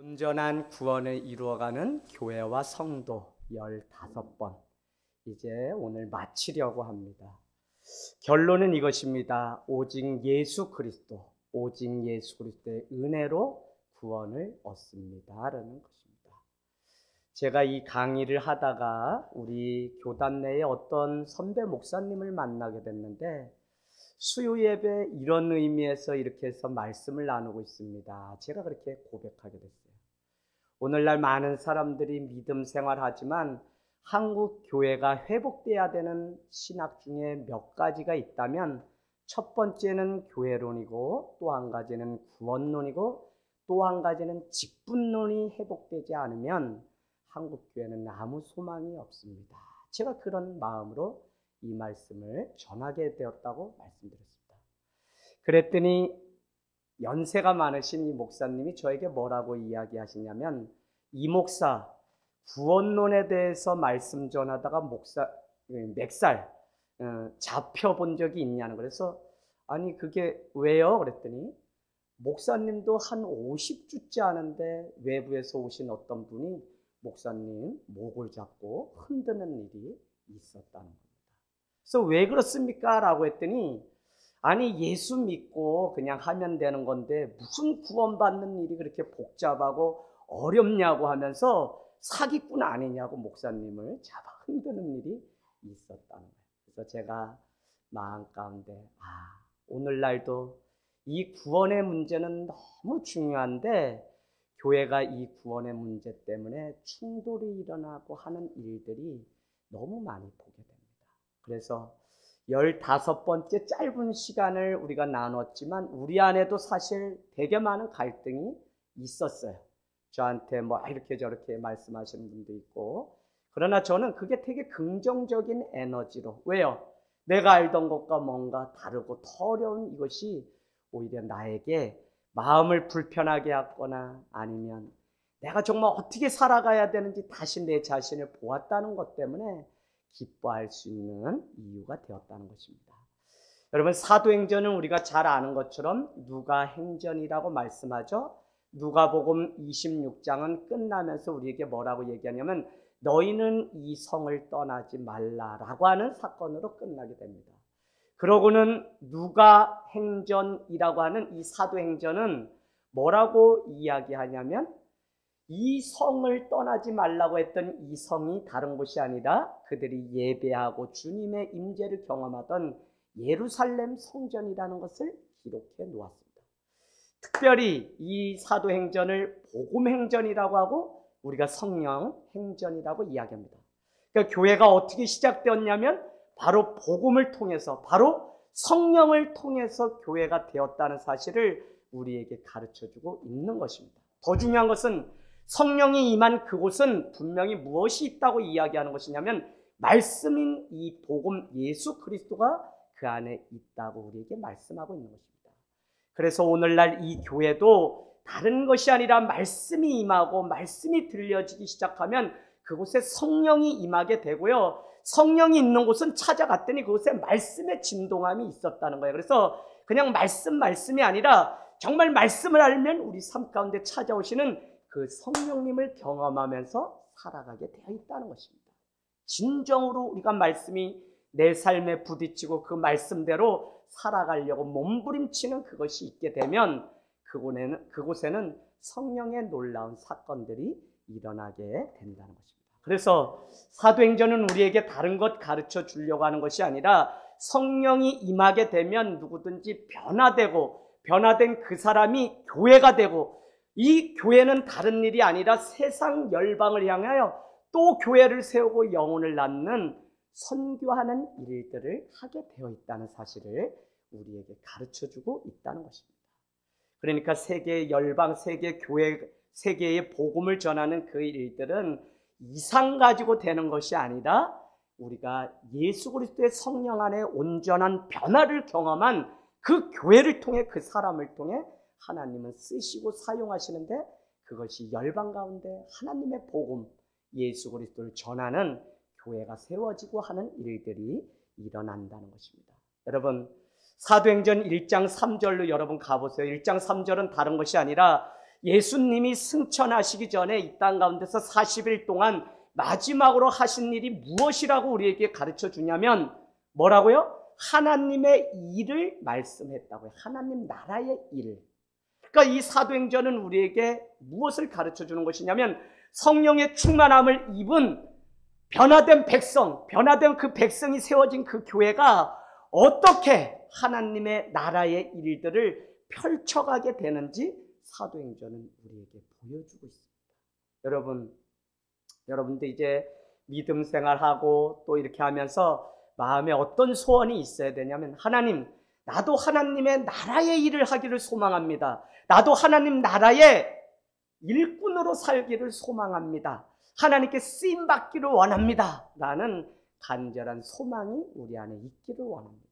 온전한 구원을 이루어가는 교회와 성도 15번 이제 오늘 마치려고 합니다. 결론은 이것입니다. 오직 예수 그리스도의 은혜로 구원을 얻습니다 라는 것입니다. 제가 이 강의를 하다가 우리 교단 내에 어떤 선배 목사님을 만나게 됐는데 수요 예배 이런 의미에서 이렇게 해서 말씀을 나누고 있습니다. 제가 그렇게 고백하게 됐어요. 오늘날 많은 사람들이 믿음 생활하지만 한국 교회가 회복돼야 되는 신학 중에 몇 가지가 있다면 첫 번째는 교회론이고 또 한 가지는 구원론이고 또 한 가지는 직분론이 회복되지 않으면 한국 교회는 아무 소망이 없습니다. 제가 그런 마음으로 이 말씀을 전하게 되었다고 말씀드렸습니다. 그랬더니 연세가 많으신 이 목사님이 저에게 뭐라고 이야기하시냐면, 이 목사 구원론에 대해서 말씀 전하다가 멱살 잡혀본 적이 있냐는. 그래서 아니 그게 왜요? 그랬더니 목사님도 한 50주째 하는데 외부에서 오신 어떤 분이 목사님 목을 잡고 흔드는 일이 있었다는 겁니다. 그래서 왜 그렇습니까? 라고 했더니 아니 예수 믿고 그냥 하면 되는 건데 무슨 구원받는 일이 그렇게 복잡하고 어렵냐고 하면서 사기꾼 아니냐고 목사님을 잡아 흔드는 일이 있었다는 거예요. 그래서 제가 마음 가운데 오늘날도 이 구원의 문제는 너무 중요한데 교회가 이 구원의 문제 때문에 충돌이 일어나고 하는 일들이 너무 많이 보게 됩니다. 그래서 15번째 짧은 시간을 우리가 나눴지만 우리 안에도 사실 되게 많은 갈등이 있었어요. 저한테 뭐 이렇게 저렇게 말씀하시는 분도 있고, 그러나 저는 그게 되게 긍정적인 에너지로, 왜요? 내가 알던 것과 뭔가 다르고 더 어려운 이것이 오히려 나에게 마음을 불편하게 하거나 아니면 내가 정말 어떻게 살아가야 되는지 다시 내 자신을 보았다는 것 때문에 기뻐할 수 있는 이유가 되었다는 것입니다. 여러분, 사도행전은 우리가 잘 아는 것처럼 누가행전이라고 말씀하죠. 누가복음 26장은 끝나면서 우리에게 뭐라고 얘기하냐면 너희는 이 성을 떠나지 말라라고 하는 사건으로 끝나게 됩니다. 그러고는 누가행전이라고 하는 이 사도행전은 뭐라고 이야기하냐면 이 성을 떠나지 말라고 했던 이 성이 다른 곳이 아니라 그들이 예배하고 주님의 임재를 경험하던 예루살렘 성전이라는 것을 기록해 놓았습니다. 특별히 이 사도행전을 복음행전이라고 하고 우리가 성령행전이라고 이야기합니다. 그러니까 교회가 어떻게 시작되었냐면 바로 복음을 통해서, 바로 성령을 통해서 교회가 되었다는 사실을 우리에게 가르쳐주고 있는 것입니다. 더 중요한 것은 성령이 임한 그곳은 분명히 무엇이 있다고 이야기하는 것이냐면 말씀인 이 복음 예수 그리스도가 그 안에 있다고 우리에게 말씀하고 있는 것입니다. 그래서 오늘날 이 교회도 다른 것이 아니라 말씀이 임하고 말씀이 들려지기 시작하면 그곳에 성령이 임하게 되고요. 성령이 있는 곳은 찾아갔더니 그곳에 말씀의 진동함이 있었다는 거예요. 그래서 그냥 말씀이 아니라 정말 말씀을 알면 우리 삶 가운데 찾아오시는 그 성령님을 경험하면서 살아가게 되어 있다는 것입니다. 진정으로 우리가 말씀이 내 삶에 부딪히고 그 말씀대로 살아가려고 몸부림치는 그것이 있게 되면 그곳에는 성령의 놀라운 사건들이 일어나게 된다는 것입니다. 그래서 사도행전은 우리에게 다른 것 가르쳐 주려고 하는 것이 아니라 성령이 임하게 되면 누구든지 변화된 그 사람이 교회가 되고 이 교회는 다른 일이 아니라 세상 열방을 향하여 또 교회를 세우고 영혼을 낳는 선교하는 일들을 하게 되어 있다는 사실을 우리에게 가르쳐주고 있다는 것입니다. 그러니까 세계 열방, 세계 교회, 세계의 복음을 전하는 그 일들은 이상 가지고 되는 것이 아니라 우리가 예수 그리스도의 성령 안에 온전한 변화를 경험한 그 교회를 통해, 그 사람을 통해 하나님은 쓰시고 사용하시는데 그것이 열방 가운데 하나님의 복음, 예수 그리스도를 전하는 교회가 세워지고 하는 일들이 일어난다는 것입니다. 여러분, 사도행전 1장 3절로 여러분 가보세요. 1장 3절은 다른 것이 아니라 예수님이 승천하시기 전에 이 땅 가운데서 40일 동안 마지막으로 하신 일이 무엇이라고 우리에게 가르쳐 주냐면 뭐라고요? 하나님의 일을 말씀했다고요. 하나님 나라의 일. 그러니까 이 사도행전은 우리에게 무엇을 가르쳐 주는 것이냐면 성령의 충만함을 입은 변화된 백성, 변화된 그 백성이 세워진 그 교회가 어떻게 하나님의 나라의 일들을 펼쳐가게 되는지 사도행전은 우리에게 보여주고 있습니다. 여러분도 이제 믿음 생활하고 또 이렇게 하면서 마음에 어떤 소원이 있어야 되냐면 하나님, 나도 하나님의 나라의 일을 하기를 소망합니다. 나도 하나님 나라의 일꾼으로 살기를 소망합니다. 하나님께 쓰임받기를 원합니다. 라는 간절한 소망이 우리 안에 있기를 원합니다.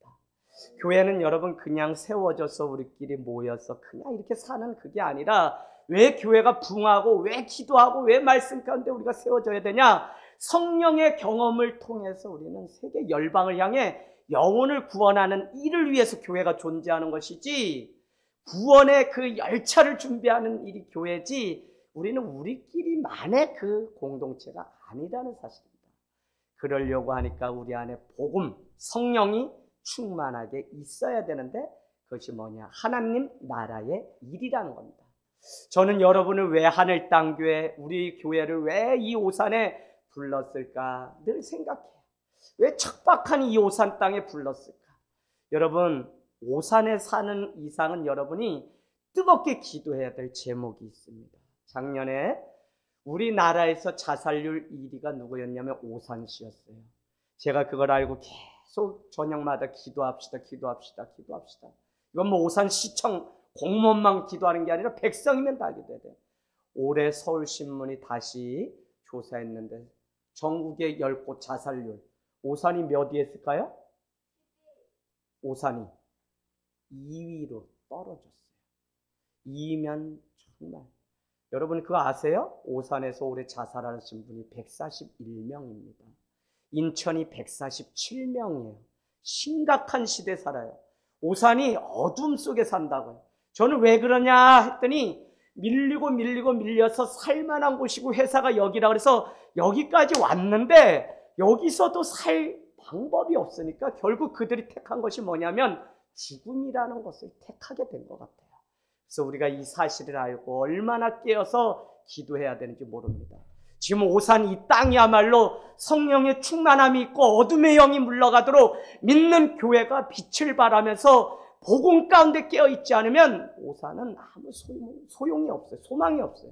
교회는 여러분 그냥 세워져서 우리끼리 모여서 그냥 이렇게 사는 그게 아니라 왜 교회가 부흥하고 왜 기도하고 왜 말씀 가운데 우리가 세워져야 되냐? 성령의 경험을 통해서 우리는 세계 열방을 향해 영혼을 구원하는 일을 위해서 교회가 존재하는 것이지 구원의 그 열차를 준비하는 일이 교회지 우리는 우리끼리만의 그 공동체가 아니라는 사실입니다. 그러려고 하니까 우리 안에 복음, 성령이 충만하게 있어야 되는데 그것이 뭐냐? 하나님 나라의 일이라는 겁니다. 저는 여러분을 왜 하늘 땅 교회, 우리 교회를 왜 이 오산에 불렀을까 늘 생각해요. 왜 척박한 이 오산 땅에 불렀을까? 여러분, 오산에 사는 이상은 여러분이 뜨겁게 기도해야 될 제목이 있습니다. 작년에 우리나라에서 자살률 1위가 누구였냐면 오산시였어요. 제가 그걸 알고 계속 저녁마다 기도합시다. 이건 뭐 오산시청 공무원만 기도하는 게 아니라 백성이면 다 기도해야 돼요. 올해 서울신문이 다시 조사했는데 전국의 10곳 자살률 오산이 몇 위에 있을까요? 오산이 2위로 떨어졌어요. 2위면 정말 여러분 그거 아세요? 오산에서 올해 자살하신 분이 141명입니다. 인천이 147명이에요. 심각한 시대 살아요. 오산이 어둠 속에 산다고요. 저는 왜 그러냐 했더니 밀려서 살만한 곳이고 회사가 여기라 그래서 여기까지 왔는데 여기서도 살 방법이 없으니까 결국 그들이 택한 것이 뭐냐면 죽음이라는 것을 택하게 된 것 같아요. 그래서 우리가 이 사실을 알고 얼마나 깨어서 기도해야 되는지 모릅니다. 지금 오산 이 땅이야말로 성령의 충만함이 있고 어둠의 영이 물러가도록 믿는 교회가 빛을 발하면서 복음 가운데 깨어있지 않으면 오산은 아무 소용이 없어요. 소망이 없어요.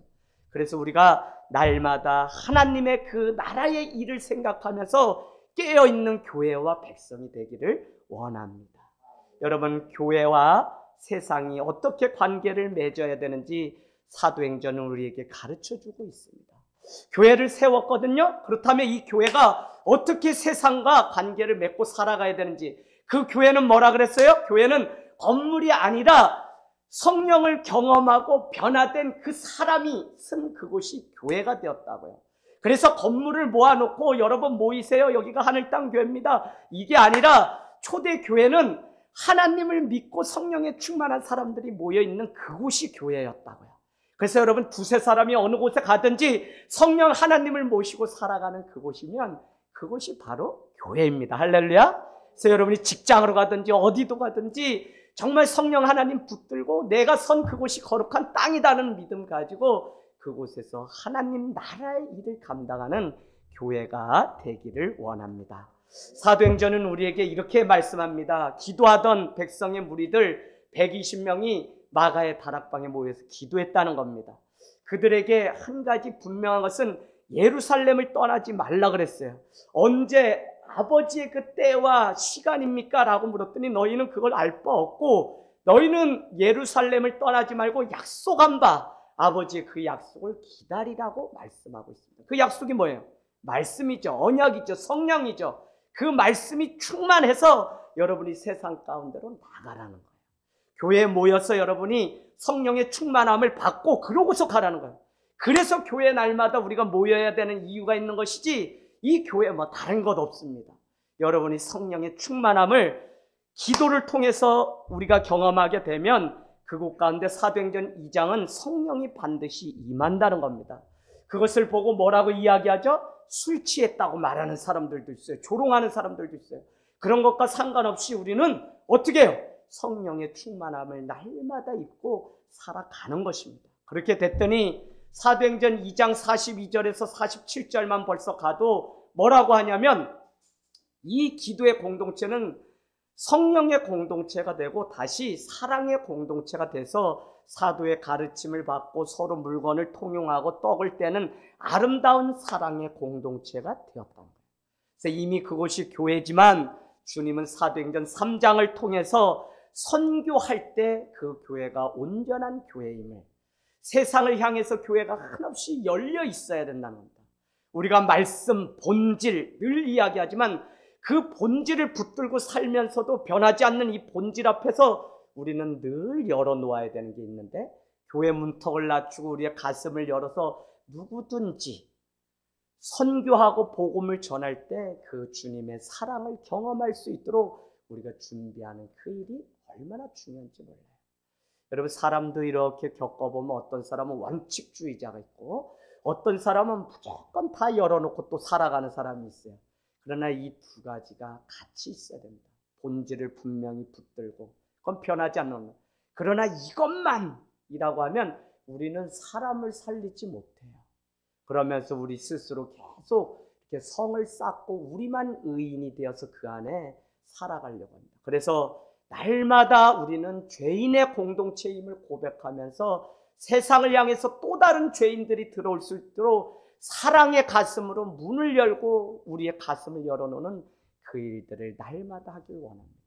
그래서 우리가 날마다 하나님의 그 나라의 일을 생각하면서 깨어있는 교회와 백성이 되기를 원합니다. 여러분, 교회와 세상이 어떻게 관계를 맺어야 되는지 사도행전은 우리에게 가르쳐주고 있습니다. 교회를 세웠거든요. 그렇다면 이 교회가 어떻게 세상과 관계를 맺고 살아가야 되는지 그 교회는 뭐라 그랬어요? 교회는 건물이 아니라 성령을 경험하고 변화된 그 사람이 쓴 그곳이 교회가 되었다고요. 그래서 건물을 모아놓고 여러분 모이세요. 여기가 하늘 땅 교회입니다. 이게 아니라 초대 교회는 하나님을 믿고 성령에 충만한 사람들이 모여있는 그곳이 교회였다고요. 그래서 여러분 두세 사람이 어느 곳에 가든지 성령 하나님을 모시고 살아가는 그곳이면 그곳이 바로 교회입니다. 할렐루야. 그래서 여러분이 직장으로 가든지 어디도 가든지 정말 성령 하나님 붙들고 내가 선 그곳이 거룩한 땅이라는 믿음 가지고 그곳에서 하나님 나라의 일을 감당하는 교회가 되기를 원합니다. 사도행전은 우리에게 이렇게 말씀합니다. 기도하던 백성의 무리들 120명이 마가의 다락방에 모여서 기도했다는 겁니다. 그들에게 한 가지 분명한 것은 예루살렘을 떠나지 말라 그랬어요. 언제 아버지의 그 때와 시간입니까? 라고 물었더니 너희는 그걸 알 바 없고 너희는 예루살렘을 떠나지 말고 약속한 바 아버지의 그 약속을 기다리라고 말씀하고 있습니다. 그 약속이 뭐예요? 말씀이죠. 언약이죠. 성령이죠. 그 말씀이 충만해서 여러분이 세상 가운데로 나가라는 거예요. 교회에 모여서 여러분이 성령의 충만함을 받고 그러고서 가라는 거예요. 그래서 교회 날마다 우리가 모여야 되는 이유가 있는 것이지 이 교회 뭐 다른 것 없습니다. 여러분이 성령의 충만함을 기도를 통해서 우리가 경험하게 되면 그곳 가운데 사도행전 2장은 성령이 반드시 임한다는 겁니다. 그것을 보고 뭐라고 이야기하죠? 술 취했다고 말하는 사람들도 있어요. 조롱하는 사람들도 있어요. 그런 것과 상관없이 우리는 어떻게 해요? 성령의 충만함을 날마다 입고 살아가는 것입니다. 그렇게 됐더니 사도행전 2장 42절에서 47절만 벌써 가도 뭐라고 하냐면 이 기도의 공동체는 성령의 공동체가 되고 다시 사랑의 공동체가 돼서 사도의 가르침을 받고 서로 물건을 통용하고 떡을 떼는 아름다운 사랑의 공동체가 되었다는 거예요. 그래서 이미 그곳이 교회지만 주님은 사도행전 3장을 통해서 선교할 때 그 교회가 온전한 교회임을, 세상을 향해서 교회가 한없이 열려 있어야 된다는 겁니다. 우리가 말씀, 본질 늘 이야기하지만 그 본질을 붙들고 살면서도 변하지 않는 이 본질 앞에서 우리는 늘 열어놓아야 되는 게 있는데, 교회 문턱을 낮추고 우리의 가슴을 열어서 누구든지 선교하고 복음을 전할 때 그 주님의 사랑을 경험할 수 있도록 우리가 준비하는 그 일이 얼마나 중요한지 몰라요. 여러분, 사람도 이렇게 겪어보면 어떤 사람은 원칙주의자가 있고 어떤 사람은 무조건 다 열어놓고 또 살아가는 사람이 있어요. 그러나 이 두 가지가 같이 있어야 됩니다. 본질을 분명히 붙들고 그건 변하지 않는 것. 그러나 이것만이라고 하면 우리는 사람을 살리지 못해요. 그러면서 우리 스스로 계속 이렇게 성을 쌓고 우리만 의인이 되어서 그 안에 살아가려고 합니다. 그래서 날마다 우리는 죄인의 공동체임을 고백하면서 세상을 향해서 또 다른 죄인들이 들어올 수 있도록 사랑의 가슴으로 문을 열고 우리의 가슴을 열어놓는 그 일들을 날마다 하길 원합니다.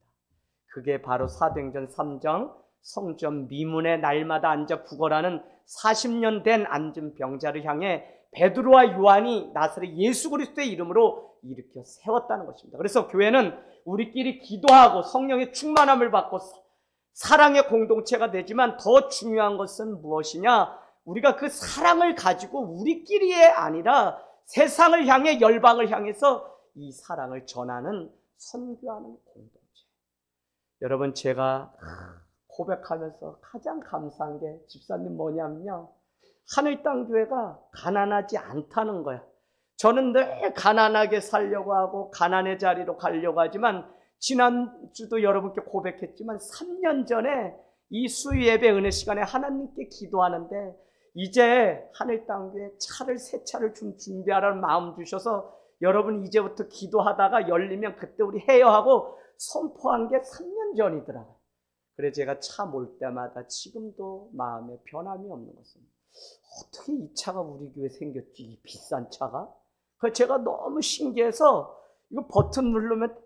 그게 바로 사도행전 3장 성전 미문에 날마다 앉아 구걸하는 40년 된 앉은 병자를 향해 베드로와 요한이 나사렛 예수 그리스도의 이름으로 일으켜 세웠다는 것입니다. 그래서 교회는 우리끼리 기도하고 성령의 충만함을 받고 사랑의 공동체가 되지만 더 중요한 것은 무엇이냐? 우리가 그 사랑을 가지고 우리끼리의 아니라 세상을 향해, 열방을 향해서 이 사랑을 전하는, 선교하는 공동체. 여러분, 제가 고백하면서 가장 감사한 게 집사님 뭐냐면요, 하늘땅교회가 가난하지 않다는 거야. 저는 늘 가난하게 살려고 하고 가난의 자리로 가려고 하지만 지난주도 여러분께 고백했지만 3년 전에 이 수요예배 은혜 시간에 하나님께 기도하는데 이제 하늘땅교회 새 차를 좀 준비하라는 마음 주셔서 여러분 이제부터 기도하다가 열리면 그때 우리 해요 하고 선포한 게 3년 전이더라고요. 그래서 제가 차 몰 때마다 지금도 마음에 변함이 없는 것입니다. 어떻게 이 차가 우리 교회에 생겼지, 이 비싼 차가? 그래서 제가 너무 신기해서 이거 버튼 누르면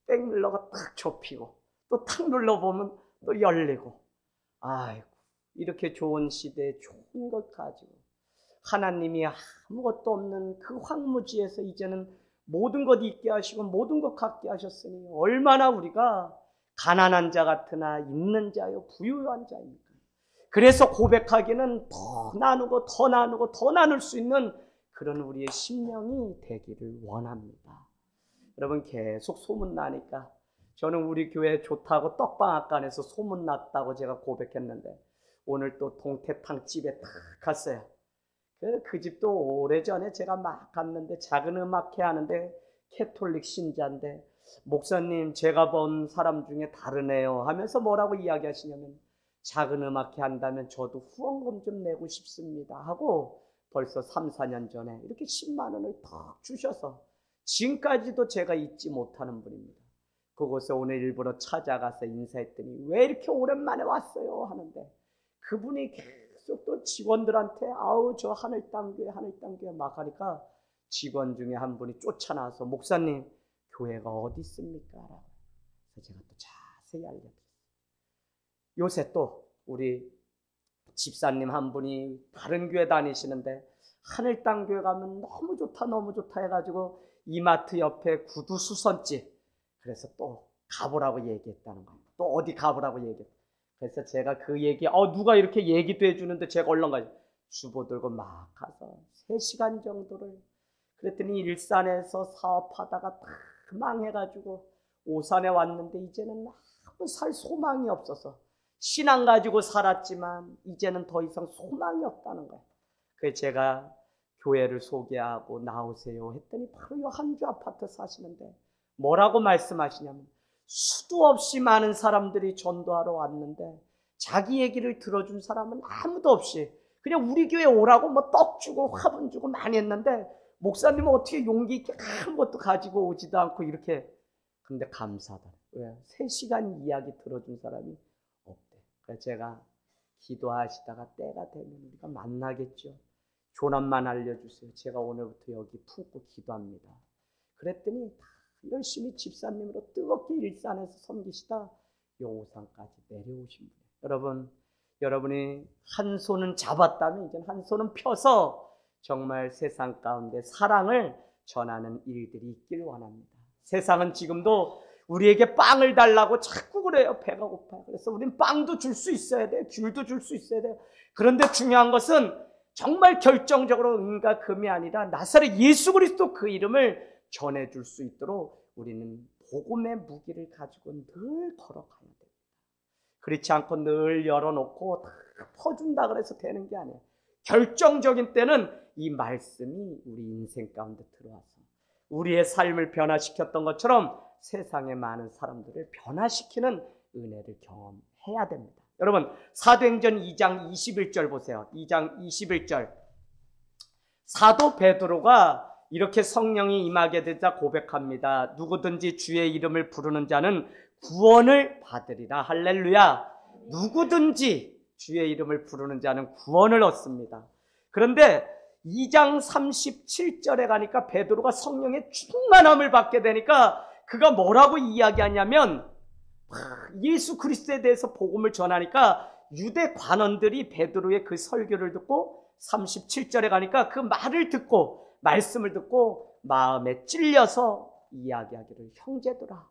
땡 눌러가 탁 접히고 또 탁 눌러보면 또 열리고, 아이고, 이렇게 좋은 시대에 좋은 것 가지고 하나님이 아무것도 없는 그 황무지에서 이제는 모든 것 있게 하시고 모든 것 갖게 하셨으니 얼마나 우리가 가난한 자 같으나 있는 자요 부유한 자입니까? 그래서 고백하기는 더 나누고 더 나누고 더 나눌 수 있는 그런 우리의 심령이 되기를 원합니다. 여러분, 계속 소문나니까 저는 우리 교회 좋다고 떡방앗간에서 소문났다고 제가 고백했는데 오늘 또 동태탕 집에 딱 갔어요. 그 집도 오래전에 제가 막 갔는데 작은 음악회 하는데 캐톨릭 신자인데 목사님 제가 본 사람 중에 다르네요 하면서 뭐라고 이야기하시냐면 작은 음악회 한다면 저도 후원금 좀 내고 싶습니다 하고 벌써 3, 4년 전에 이렇게 10만 원을 탁 주셔서 지금까지도 제가 잊지 못하는 분입니다. 그곳에 오늘 일부러 찾아가서 인사했더니 왜 이렇게 오랜만에 왔어요 하는데 그분이 계속 또 직원들한테 아우 저 하늘땅교회 막 하니까 직원 중에 한 분이 쫓아나와서 목사님 교회가 어디 있습니까? 라고. 그래서 제가 또 자세히 알려드렸어요. 요새 또 우리 집사님 한 분이 다른 교회 다니시는데 하늘땅교회 가면 너무 좋다 해가지고 이마트 옆에 구두 수선집, 그래서 또 가보라고 얘기했다는 거예요. 또 어디 가보라고 얘기했어요. 그래서 제가 그 얘기 누가 이렇게 얘기도 해주는데 제가 얼른 가요. 주보 들고 막 가서 3시간 정도를, 그랬더니 일산에서 사업하다가 다 망해가지고 오산에 왔는데 이제는 아무 살 소망이 없어서 신앙 가지고 살았지만 이제는 더 이상 소망이 없다는 거예요. 그래서 제가 교회를 소개하고 나오세요 했더니 바로 이 한주 아파트 사시는데 뭐라고 말씀하시냐면 수도 없이 많은 사람들이 전도하러 왔는데 자기 얘기를 들어준 사람은 아무도 없이 그냥 우리 교회 오라고 뭐 떡 주고 화분 주고 많이 했는데 목사님은 어떻게 용기 있게 아무것도 가지고 오지도 않고 이렇게. 근데 감사하다. 왜? 3시간 이야기 들어준 사람이 없대. 그래서 제가 기도하시다가 때가 되면 우리가 만나겠죠. 조남만 알려주세요. 제가 오늘부터 여기 품고 기도합니다. 그랬더니 열심히 집사님으로 뜨겁게 일산에서 섬기시다 용호산까지 내려오신 분이에요. 여러분, 여러분이 한 손은 잡았다면 이제 한 손은 펴서 정말 세상 가운데 사랑을 전하는 일들이 있길 원합니다. 세상은 지금도 우리에게 빵을 달라고 자꾸 그래요. 배가 고파요. 그래서 우린 빵도 줄 수 있어야 돼요. 귤도 줄 수 있어야 돼요. 그런데 중요한 것은 정말 결정적으로 은과 금이 아니라 나사렛 예수 그리스도 그 이름을 전해줄 수 있도록 우리는 복음의 무기를 가지고 늘 걸어가야 됩니다. 그렇지 않고 늘 열어놓고 다 퍼준다 그래서 되는 게 아니에요. 결정적인 때는 이 말씀이 우리 인생 가운데 들어와서 우리의 삶을 변화시켰던 것처럼 세상의 많은 사람들을 변화시키는 은혜를 경험해야 됩니다. 여러분, 사도행전 2장 21절 보세요. 2장 21절. 사도 베드로가 이렇게 성령이 임하게 되자 고백합니다. 누구든지 주의 이름을 부르는 자는 구원을 받으리라. 할렐루야. 누구든지 주의 이름을 부르는 자는 구원을 얻습니다. 그런데 2장 37절에 가니까 베드로가 성령의 충만함을 받게 되니까 그가 뭐라고 이야기하냐면 예수 그리스도에 대해서 복음을 전하니까 유대 관원들이 베드로의 그 설교를 듣고 37절에 가니까 그 말을 듣고 말씀을 듣고 마음에 찔려서 이야기하기를 형제들아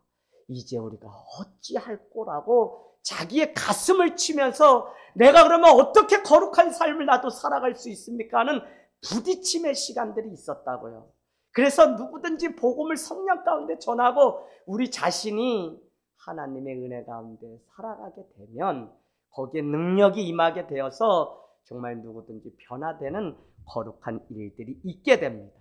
이제 우리가 어찌할꼬라고 자기의 가슴을 치면서 내가 그러면 어떻게 거룩한 삶을 나도 살아갈 수 있습니까 하는 부딪힘의 시간들이 있었다고요. 그래서 누구든지 복음을 성령 가운데 전하고 우리 자신이 하나님의 은혜 가운데 살아가게 되면 거기에 능력이 임하게 되어서 정말 누구든지 변화되는 거룩한 일들이 있게 됩니다.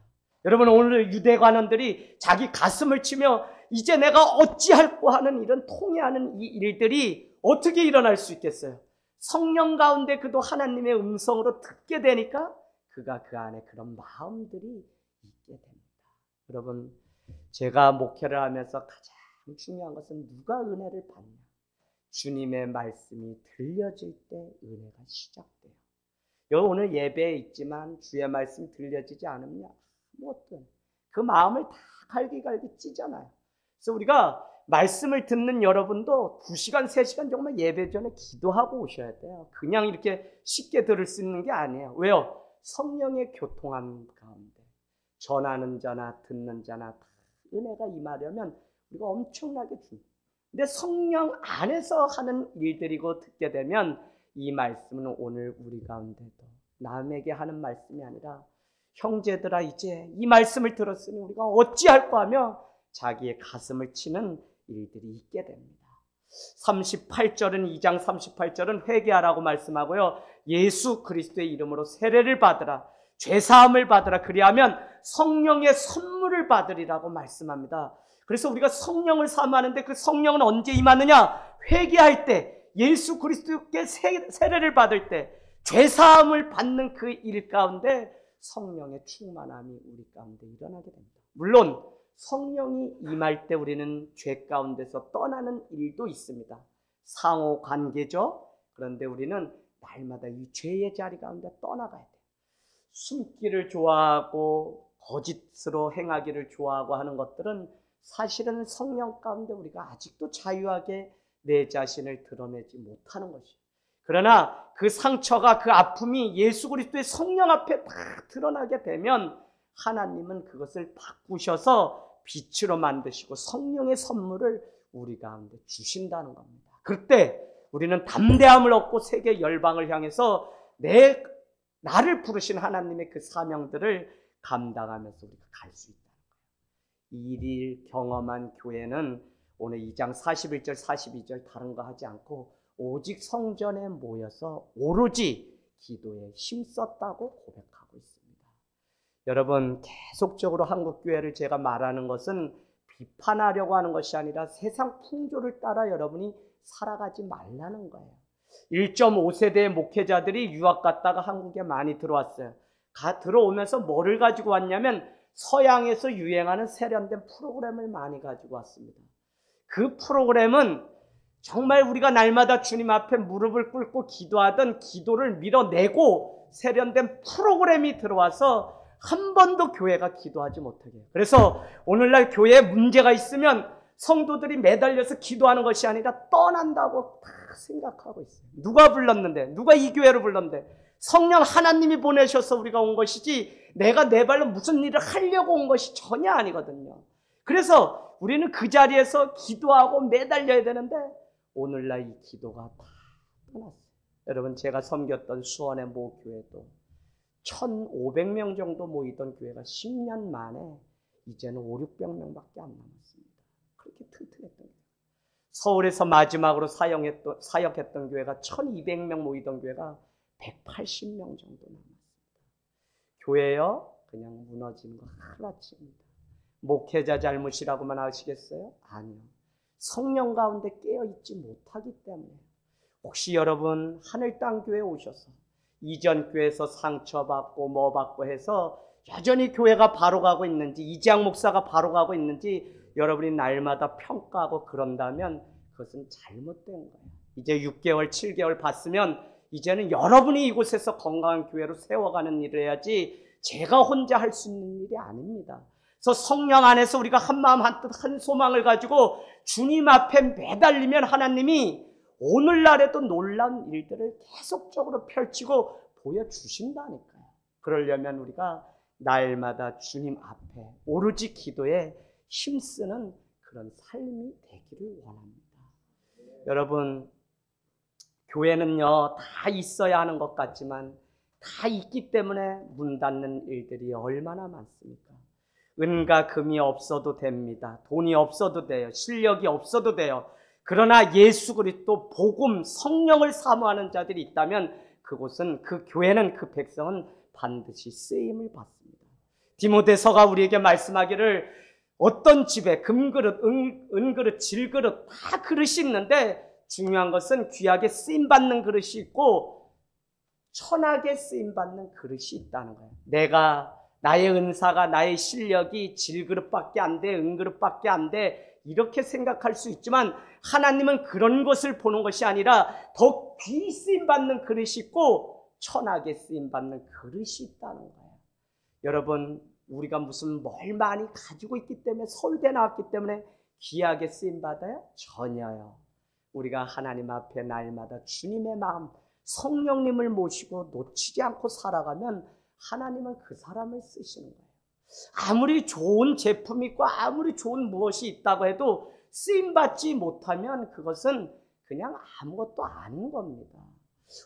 여러분, 오늘 유대관원들이 자기 가슴을 치며 이제 내가 어찌할꼬 하는 이런 통해하는 이 일들이 어떻게 일어날 수 있겠어요? 성령 가운데 그도 하나님의 음성으로 듣게 되니까 그가 그 안에 그런 마음들이 있게 됩니다. 여러분, 제가 목회를 하면서 가장 중요한 것은 누가 은혜를 받냐. 주님의 말씀이 들려질 때 은혜가 시작돼요. 여기 오늘 예배에 있지만 주의 말씀이 들려지지 않으면 아무것도 그 마음을 다 갈기갈기 찢잖아요. 그래서 우리가 말씀을 듣는 여러분도 2시간, 3시간 정말 예배 전에 기도하고 오셔야 돼요. 그냥 이렇게 쉽게 들을 수 있는 게 아니에요. 왜요? 성령의 교통함 가운데 전하는 자나 듣는 자나 다 은혜가 임하려면 우리가 엄청나게 줍니다. 근데 성령 안에서 하는 일들이고 듣게 되면 이 말씀은 오늘 우리 가운데도 남에게 하는 말씀이 아니라 형제들아 이제 이 말씀을 들었으니 우리가 어찌할까 하며 자기의 가슴을 치는 일들이 있게 됩니다. 38절은 2장 38절은 회개하라고 말씀하고요. 예수 그리스도의 이름으로 세례를 받으라. 죄사함을 받으라. 그리하면 성령의 선물을 받으리라고 말씀합니다. 그래서 우리가 성령을 사모하는데 그 성령은 언제 임하느냐? 회개할 때, 예수 그리스도께 세례를 받을 때, 죄사함을 받는 그 일 가운데 성령의 충만함이 우리 가운데 일어나게 됩니다. 물론 성령이 임할 때 우리는 죄 가운데서 떠나는 일도 있습니다. 상호 관계죠. 그런데 우리는 날마다 이 죄의 자리 가운데 떠나가야 돼요. 숨기를 좋아하고 거짓으로 행하기를 좋아하고 하는 것들은 사실은 성령 가운데 우리가 아직도 자유하게 내 자신을 드러내지 못하는 것이에요. 그러나 그 상처가 그 아픔이 예수 그리스도의 성령 앞에 다 드러나게 되면 하나님은 그것을 바꾸셔서 빛으로 만드시고 성령의 선물을 우리 가운데 주신다는 겁니다. 그때 우리는 담대함을 얻고 세계 열방을 향해서 나를 부르신 하나님의 그 사명들을 감당하면서 우리가 갈 수 있다는 거예요. 이 일을 경험한 교회는 오늘 2장 41절 42절 다른 거 하지 않고 오직 성전에 모여서 오로지 기도에 힘썼다고 고백하고 있습니다. 여러분, 계속적으로 한국교회를 제가 말하는 것은 비판하려고 하는 것이 아니라 세상 풍조를 따라 여러분이 살아가지 말라는 거예요. 1.5세대의 목회자들이 유학 갔다가 한국에 많이 들어왔어요. 들어오면서 뭐를 가지고 왔냐면 서양에서 유행하는 세련된 프로그램을 많이 가지고 왔습니다. 그 프로그램은 정말 우리가 날마다 주님 앞에 무릎을 꿇고 기도하던 기도를 밀어내고 세련된 프로그램이 들어와서 한 번도 교회가 기도하지 못하게 해요. 그래서 오늘날 교회에 문제가 있으면 성도들이 매달려서 기도하는 것이 아니라 떠난다고 다 생각하고 있어요. 누가 불렀는데? 누가 이 교회로 불렀는데? 성령 하나님이 보내셔서 우리가 온 것이지 내가 내 발로 무슨 일을 하려고 온 것이 전혀 아니거든요. 그래서 우리는 그 자리에서 기도하고 매달려야 되는데 오늘날 이 기도가 다 떠났어요. 여러분, 제가 섬겼던 수원의 모 교회도 1,500명 정도 모이던 교회가 10년 만에 이제는 500~600명밖에 안 남았습니다. 그렇게 튼튼했던 교회. 서울에서 마지막으로 사역했던 교회가 1,200명 모이던 교회가 180명 정도 남았습니다. 교회요? 그냥 무너지는 거 하루아침입니다. 목회자 잘못이라고만 하시겠어요? 아니요. 성령 가운데 깨어있지 못하기 때문에. 혹시 여러분 하늘 땅 교회에 오셔서 이전 교회에서 상처받고 뭐 받고 해서 여전히 교회가 바로 가고 있는지, 이재학 목사가 바로 가고 있는지 여러분이 날마다 평가하고 그런다면 그것은 잘못된 거예요. 이제 6개월, 7개월 봤으면 이제는 여러분이 이곳에서 건강한 교회로 세워가는 일을 해야지 제가 혼자 할 수 있는 일이 아닙니다. 그래서 성령 안에서 우리가 한 마음 한 뜻 한 소망을 가지고 주님 앞에 매달리면 하나님이 오늘날에도 놀라운 일들을 계속적으로 펼치고 보여주신다니까요. 그러려면 우리가 날마다 주님 앞에 오로지 기도에 힘쓰는 그런 삶이 되기를 원합니다. 여러분, 교회는요 다 있어야 하는 것 같지만 다 있기 때문에 문 닫는 일들이 얼마나 많습니까? 은과 금이 없어도 됩니다. 돈이 없어도 돼요. 실력이 없어도 돼요. 그러나 예수 그리스도 복음 성령을 사모하는 자들이 있다면 그곳은, 그 교회는, 그 백성은 반드시 쓰임을 받습니다. 디모데서가 우리에게 말씀하기를 어떤 집에 금그릇, 은그릇, 질그릇 다 그릇이 있는데 중요한 것은 귀하게 쓰임받는 그릇이 있고 천하게 쓰임받는 그릇이 있다는 거예요. 나의 은사가, 나의 실력이 질그릇밖에 안 돼, 은그릇밖에 안 돼 이렇게 생각할 수 있지만 하나님은 그런 것을 보는 것이 아니라 더 귀히 쓰임받는 그릇이 있고 천하게 쓰임받는 그릇이 있다는 거예요. 여러분, 우리가 무슨 뭘 많이 가지고 있기 때문에, 서울대 나왔기 때문에 귀하게 쓰임받아요? 전혀요. 우리가 하나님 앞에 날마다 주님의 마음, 성령님을 모시고 놓치지 않고 살아가면 하나님은 그 사람을 쓰시는 거예요. 아무리 좋은 제품이 있고 아무리 좋은 무엇이 있다고 해도 쓰임받지 못하면 그것은 그냥 아무것도 아닌 겁니다.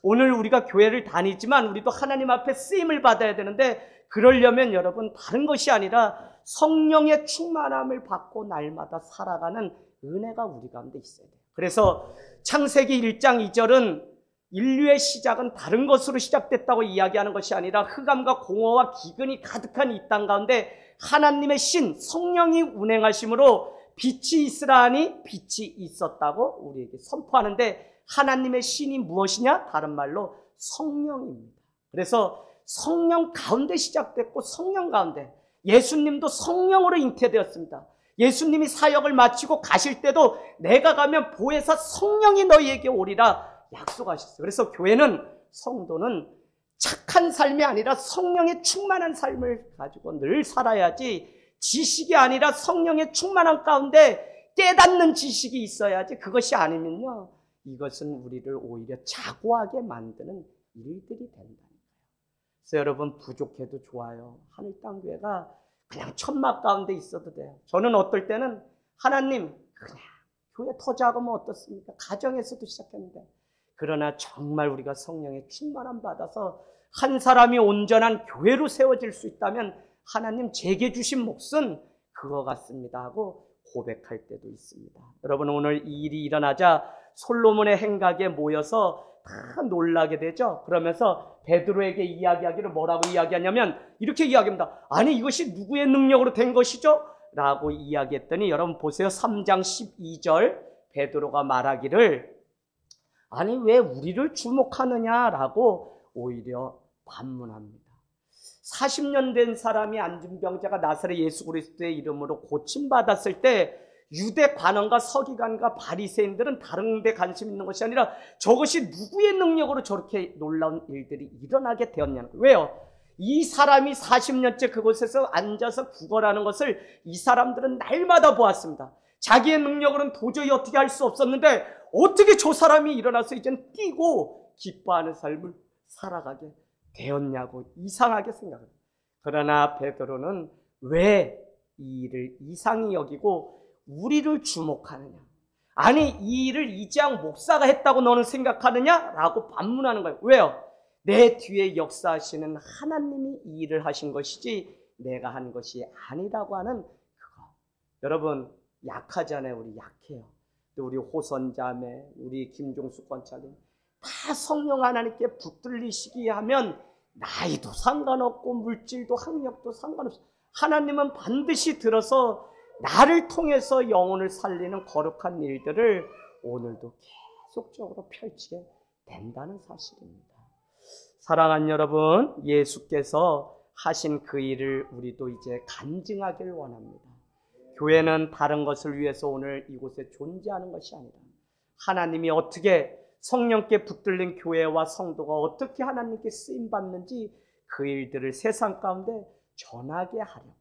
오늘 우리가 교회를 다니지만 우리도 하나님 앞에 쓰임을 받아야 되는데 그러려면 여러분 다른 것이 아니라 성령의 충만함을 받고 날마다 살아가는 은혜가 우리 가운데 있어야 돼요. 그래서 창세기 1장 2절은 인류의 시작은 다른 것으로 시작됐다고 이야기하는 것이 아니라 흑암과 공허와 기근이 가득한 이 땅 가운데 하나님의 신, 성령이 운행하심으로 빛이 있으라 하니 빛이 있었다고 우리에게 선포하는데 하나님의 신이 무엇이냐? 다른 말로 성령입니다. 그래서 성령 가운데 시작됐고 성령 가운데 예수님도 성령으로 잉태되었습니다. 예수님이 사역을 마치고 가실 때도 내가 가면 보혜사 성령이 너희에게 오리라 약속하셨어요. 그래서 교회는, 성도는 착한 삶이 아니라 성령의 충만한 삶을 가지고 늘 살아야지 지식이 아니라 성령의 충만한 가운데 깨닫는 지식이 있어야지 그것이 아니면요 이것은 우리를 오히려 자고하게 만드는 일들이 된다는 거예요. 그래서 여러분 부족해도 좋아요. 하늘 땅 교회가 그냥 천막 가운데 있어도 돼요. 저는 어떨 때는 하나님 그냥 교회 더 작으면 어떻습니까? 가정에서도 시작했는데 그러나 정말 우리가 성령의 충만함 받아서 한 사람이 온전한 교회로 세워질 수 있다면 하나님 제게 주신 몫은 그거 같습니다 하고 고백할 때도 있습니다. 여러분, 오늘 이 일이 일어나자 솔로몬의 행각에 모여서 다 놀라게 되죠. 그러면서 베드로에게 이야기하기를 뭐라고 이야기하냐면 이렇게 이야기합니다. 아니, 이것이 누구의 능력으로 된 것이죠? 라고 이야기했더니 여러분 보세요. 3장 12절 베드로가 말하기를 아니 왜 우리를 주목하느냐라고 오히려 반문합니다. 40년 된 사람이 안진병자가 나사렛 예수 그리스도의 이름으로 고침받았을 때 유대 관원과 서기관과 바리새인들은 다른 데 관심 있는 것이 아니라 저것이 누구의 능력으로 저렇게 놀라운 일들이 일어나게 되었냐는 거예요. 왜요? 이 사람이 40년째 그곳에서 앉아서 구걸하는 것을 이 사람들은 날마다 보았습니다. 자기의 능력으로는 도저히 어떻게 할 수 없었는데 어떻게 저 사람이 일어나서 이제는 뛰고 기뻐하는 삶을 살아가게 되었냐고 이상하게 생각합니다. 그러나 베드로는 왜 이 일을 이상히 여기고 우리를 주목하느냐? 아니, 이 일을 이재학 목사가 했다고 너는 생각하느냐? 라고 반문하는 거예요. 왜요? 내 뒤에 역사하시는 하나님이 이 일을 하신 것이지 내가 한 것이 아니라고 하는 그거. 여러분, 약하잖아요. 우리 약해요. 우리 호선자매, 우리 김종숙 권사님 다 성령 하나님께 붙들리시기 하면 나이도 상관없고 물질도 학력도 상관없어. 하나님은 반드시 들어서 나를 통해서 영혼을 살리는 거룩한 일들을 오늘도 계속적으로 펼치게 된다는 사실입니다. 사랑하는 여러분, 예수께서 하신 그 일을 우리도 이제 간증하길 원합니다. 교회는 다른 것을 위해서 오늘 이곳에 존재하는 것이 아니라 하나님이 어떻게 성령께 붙들린 교회와 성도가 어떻게 하나님께 쓰임받는지 그 일들을 세상 가운데 전하게 하려고.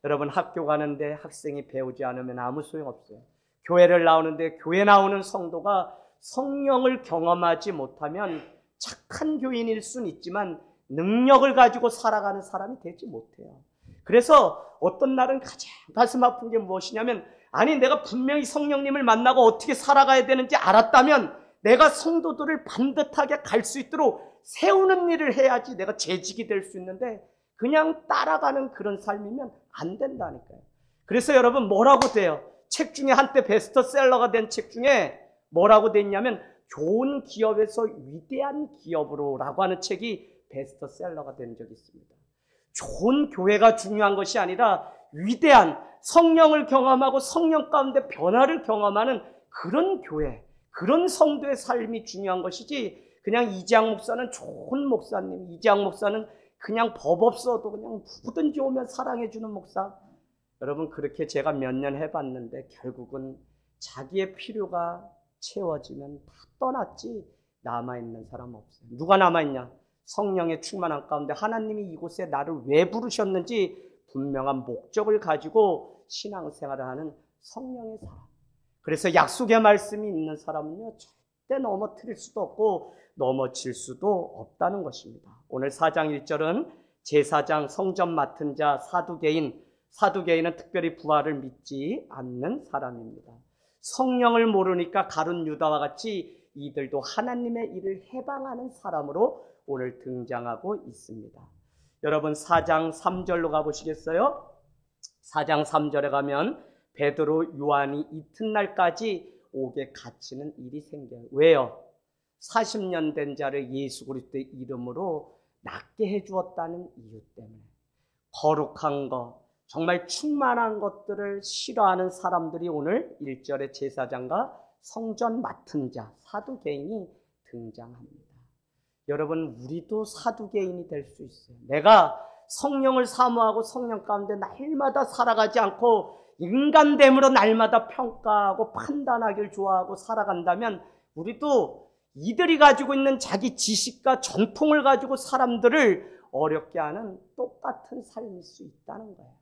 여러분, 학교 가는데 학생이 배우지 않으면 아무 소용없어요. 교회를 나오는데 교회 나오는 성도가 성령을 경험하지 못하면 착한 교인일 수는 있지만 능력을 가지고 살아가는 사람이 되지 못해요. 그래서 어떤 날은 가장 가슴 아픈 게 무엇이냐면 아니 내가 분명히 성령님을 만나고 어떻게 살아가야 되는지 알았다면 내가 성도들을 반듯하게 갈 수 있도록 세우는 일을 해야지 내가 재직이 될 수 있는데 그냥 따라가는 그런 삶이면 안 된다니까요. 그래서 여러분 뭐라고 돼요? 책 중에 한때 베스트셀러가 된 책 중에 뭐라고 돼 있냐면 좋은 기업에서 위대한 기업으로 라고 하는 책이 베스트셀러가 된 적이 있습니다. 좋은 교회가 중요한 것이 아니라 위대한 성령을 경험하고 성령 가운데 변화를 경험하는 그런 교회, 그런 성도의 삶이 중요한 것이지 그냥 이재학 목사는 좋은 목사님, 이재학 목사는 그냥 법 없어도 그냥 누구든지 오면 사랑해주는 목사. 여러분 그렇게 제가 몇 년 해봤는데 결국은 자기의 필요가 채워지면 다 떠났지 남아있는 사람 없어요. 누가 남아있냐? 성령의 충만한 가운데 하나님이 이곳에 나를 왜 부르셨는지 분명한 목적을 가지고 신앙생활을 하는 성령의 사람. 그래서 약속의 말씀이 있는 사람은요 절대 넘어뜨릴 수도 없고 넘어질 수도 없다는 것입니다. 오늘 4장 1절은 제사장, 성전 맡은 자, 사두개인. 사두개인은 특별히 부활을 믿지 않는 사람입니다. 성령을 모르니까 가룟 유다와 같이 이들도 하나님의 일을 해방하는 사람으로 오늘 등장하고 있습니다. 여러분 4장 3절로 가보시겠어요? 4장 3절에 가면 베드로, 요한이 이튿날까지 옥에 갇히는 일이 생겨요. 왜요? 40년 된 자를 예수 그리스도의 이름으로 낫게 해주었다는 이유 때문에. 거룩한 것, 정말 충만한 것들을 싫어하는 사람들이 오늘 1절의 제사장과 성전 맡은 자, 사두개인이 등장합니다. 여러분 우리도 사두개인이 될 수 있어요. 내가 성령을 사모하고 성령 가운데 날마다 살아가지 않고 인간됨으로 날마다 평가하고 판단하기를 좋아하고 살아간다면 우리도 이들이 가지고 있는 자기 지식과 전통을 가지고 사람들을 어렵게 하는 똑같은 삶일 수 있다는 거예요.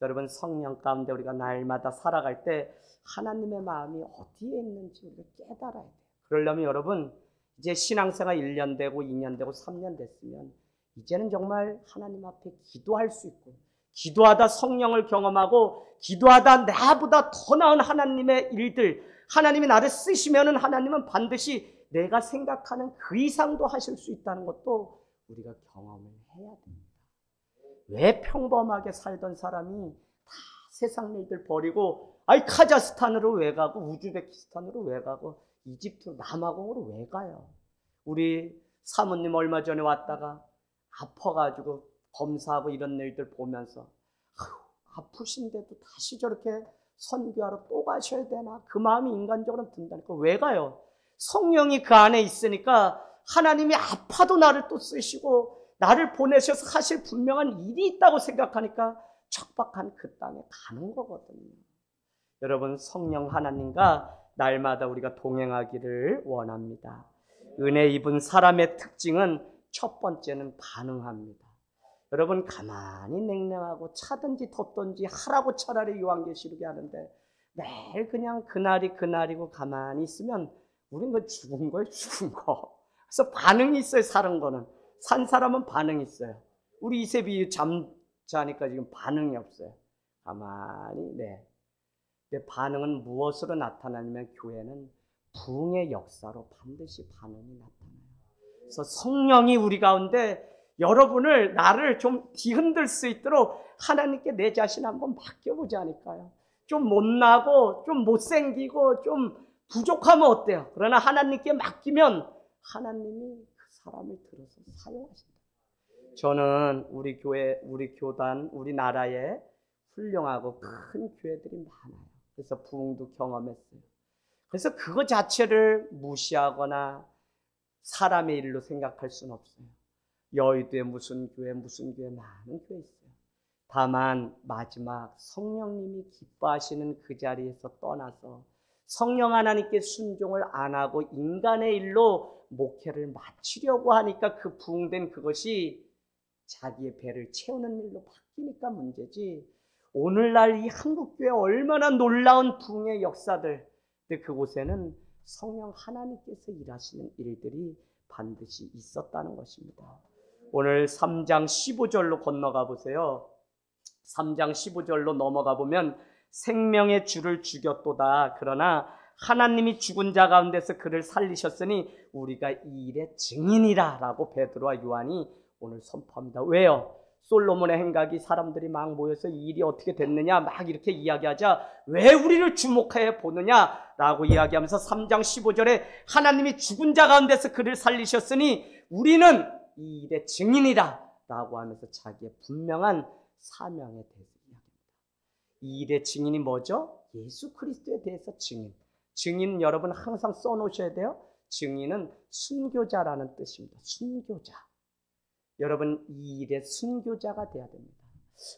여러분 성령 가운데 우리가 날마다 살아갈 때 하나님의 마음이 어디에 있는지 우리가 깨달아야 돼요. 그러려면 여러분 이제 신앙생활 1년 되고 2년 되고 3년 됐으면 이제는 정말 하나님 앞에 기도할 수 있고 기도하다 성령을 경험하고 기도하다 나보다 더 나은 하나님의 일들 하나님이 나를 쓰시면은 하나님은 반드시 내가 생각하는 그 이상도 하실 수 있다는 것도 우리가 경험을 해야 됩니다. 왜 평범하게 살던 사람이 다 세상 일들 버리고 아이 카자흐스탄으로 왜 가고 우즈베키스탄으로 왜 가고 이집트 남아공으로 왜 가요? 우리 사모님 얼마 전에 왔다가 아파가지고 검사하고 이런 일들 보면서 아프신데도 다시 저렇게 선교하러 또 가셔야 되나? 그 마음이 인간적으로 든다니까. 왜 가요? 성령이 그 안에 있으니까 하나님이 아파도 나를 또 쓰시고 나를 보내셔서 하실 분명한 일이 있다고 생각하니까 척박한 그 땅에 가는 거거든요. 여러분, 성령 하나님과 날마다 우리가 동행하기를 원합니다. 은혜 입은 사람의 특징은 첫 번째는 반응합니다. 여러분, 가만히 냉랭하고 차든지 덥든지 하라고 차라리 요한계시록에 하는데 매일 그냥 그날이 그날이고 가만히 있으면 우린 그 죽은 거예요, 죽은 거. 그래서 반응이 있어요, 사는 거는. 산 사람은 반응이 있어요. 우리 이세비 잠자니까 지금 반응이 없어요. 가만히, 네. 근데 반응은 무엇으로 나타나냐면 교회는 부흥의 역사로 반드시 반응이 나타나요. 그래서 성령이 우리 가운데 여러분을, 나를 좀 뒤흔들 수 있도록 하나님께 내 자신 한번 맡겨보지 않을까요? 좀 못나고 좀 못생기고 좀 부족하면 어때요? 그러나 하나님께 맡기면 하나님이 그 사람을 들어서 사용하신다. 저는 우리 교회, 우리 교단, 우리 나라에 훌륭하고 큰 교회들이 많아요. 그래서 부흥도 경험했어요. 그래서 그거 자체를 무시하거나 사람의 일로 생각할 수는 없어요. 여의도에 무슨 교회 많은 교회 있어요. 다만 마지막 성령님이 기뻐하시는 그 자리에서 떠나서 성령 하나님께 순종을 안 하고 인간의 일로 목회를 마치려고 하니까 그 부흥된 그것이 자기의 배를 채우는 일로 바뀌니까 문제지. 오늘날 이 한국교회 얼마나 놀라운 부흥의 역사들, 근데 그곳에는 성령 하나님께서 일하시는 일들이 반드시 있었다는 것입니다. 오늘 3장 15절로 건너가 보세요. 3장 15절로 넘어가 보면 생명의 주를 죽였도다. 그러나 하나님이 죽은 자 가운데서 그를 살리셨으니 우리가 이 일의 증인이라 라고 베드로와 요한이 오늘 선포합니다. 왜요? 솔로몬의 행각이 사람들이 막 모여서 이 일이 어떻게 됐느냐 막 이렇게 이야기하자 왜 우리를 주목해 보느냐라고 이야기하면서 3장 15절에 하나님이 죽은 자 가운데서 그를 살리셨으니 우리는 이 일의 증인이다 라고 하면서 자기의 분명한 사명에 대해서 이야기합니다. 이 일의 증인이 뭐죠? 예수 그리스도에 대해서 증인. 증인 여러분 항상 써놓으셔야 돼요. 증인은 순교자라는 뜻입니다. 순교자. 여러분 이 일의 순교자가 돼야 됩니다.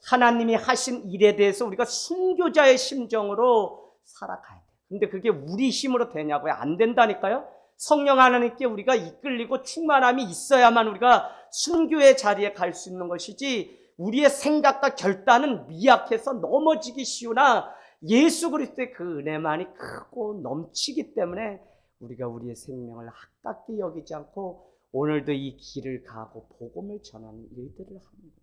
하나님이 하신 일에 대해서 우리가 순교자의 심정으로 살아가야 돼요. 근데 그게 우리 힘으로 되냐고요? 안 된다니까요. 성령 하나님께 우리가 이끌리고 충만함이 있어야만 우리가 순교의 자리에 갈 수 있는 것이지 우리의 생각과 결단은 미약해서 넘어지기 쉬우나 예수 그리스도의 그 은혜만이 크고 넘치기 때문에 우리가 우리의 생명을 아깝게 여기지 않고 오늘도 이 길을 가고 복음을 전하는 일들을 하는 겁니다.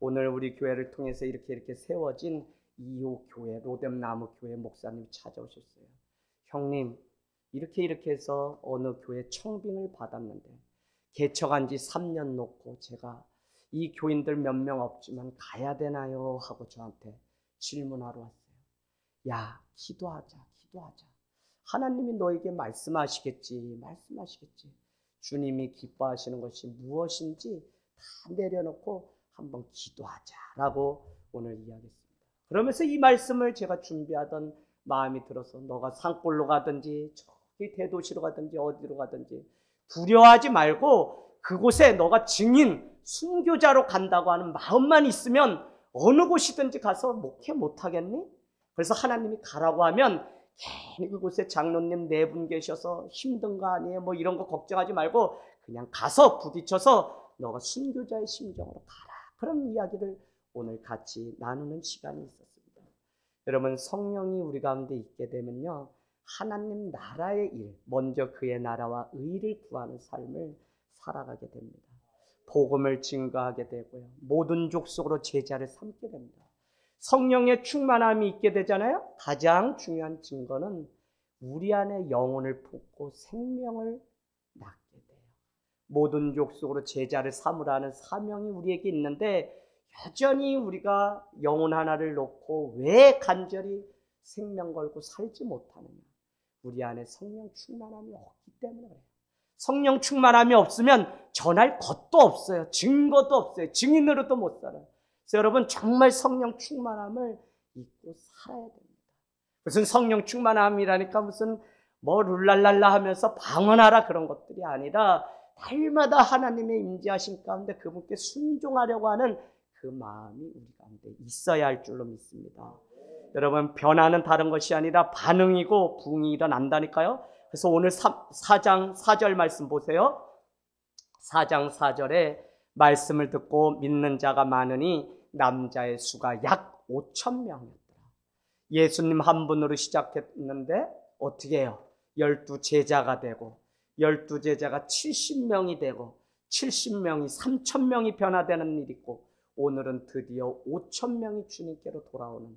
오늘 우리 교회를 통해서 이렇게 세워진 2호 교회, 로뎀나무 교회 목사님이 찾아오셨어요. 형님, 이렇게 해서 어느 교회 청빙을 받았는데 개척한 지 3년 놓고 제가 이 교인들 몇 명 없지만 가야 되나요? 하고 저한테 질문하러 왔어요. 야, 기도하자. 하나님이 너에게 말씀하시겠지. 주님이 기뻐하시는 것이 무엇인지 다 내려놓고 한번 기도하자라고 오늘 이야기했습니다. 그러면서 이 말씀을 제가 준비하던 마음이 들어서 너가 산골로 가든지 저기 대도시로 가든지 어디로 가든지 두려워하지 말고 그곳에 너가 증인, 순교자로 간다고 하는 마음만 있으면 어느 곳이든지 가서 목회 못하겠니? 그래서 하나님이 가라고 하면 괜히 그곳에 장로님 4분 계셔서 힘든 거 아니에요? 뭐 이런 거 걱정하지 말고 그냥 가서 부딪혀서 너가 순교자의 심정으로 가라. 그런 이야기를 오늘 같이 나누는 시간이 있었습니다. 여러분 성령이 우리 가운데 있게 되면요. 하나님 나라의 일, 먼저 그의 나라와 의를 구하는 삶을 살아가게 됩니다. 복음을 증거하게 되고요. 모든 족속으로 제자를 삼게 됩니다. 성령의 충만함이 있게 되잖아요. 가장 중요한 증거는 우리 안에 영혼을 품고 생명을 낳게 돼요. 모든 족속으로 제자를 삼으라는 사명이 우리에게 있는데 여전히 우리가 영혼 하나를 놓고 왜 간절히 생명 걸고 살지 못하느냐? 우리 안에 성령 충만함이 없기 때문에 그래요. 성령 충만함이 없으면 전할 것도 없어요. 증거도 없어요. 증인으로도 못 살아요. 그래서 여러분 정말 성령 충만함을 잊고 살아야 됩니다. 무슨 성령 충만함이라니까 무슨 뭐 룰랄랄라 하면서 방언하라 그런 것들이 아니라 날마다 하나님의 임재하신 가운데 그분께 순종하려고 하는 그 마음이 우리 가운데 있어야 할 줄로 믿습니다. 여러분 변화는 다른 것이 아니라 반응이고 부흥이 일어난다니까요. 그래서 오늘 4장 4절 말씀 보세요. 4장 4절에 말씀을 듣고 믿는 자가 많으니 남자의 수가 약 5천 명이었더라. 예수님 한 분으로 시작했는데 어떻게 해요? 12제자가 되고 12제자가 70명이 되고 70명이 3,000명이 변화되는 일이 있고 오늘은 드디어 5,000명이 주님께로 돌아오는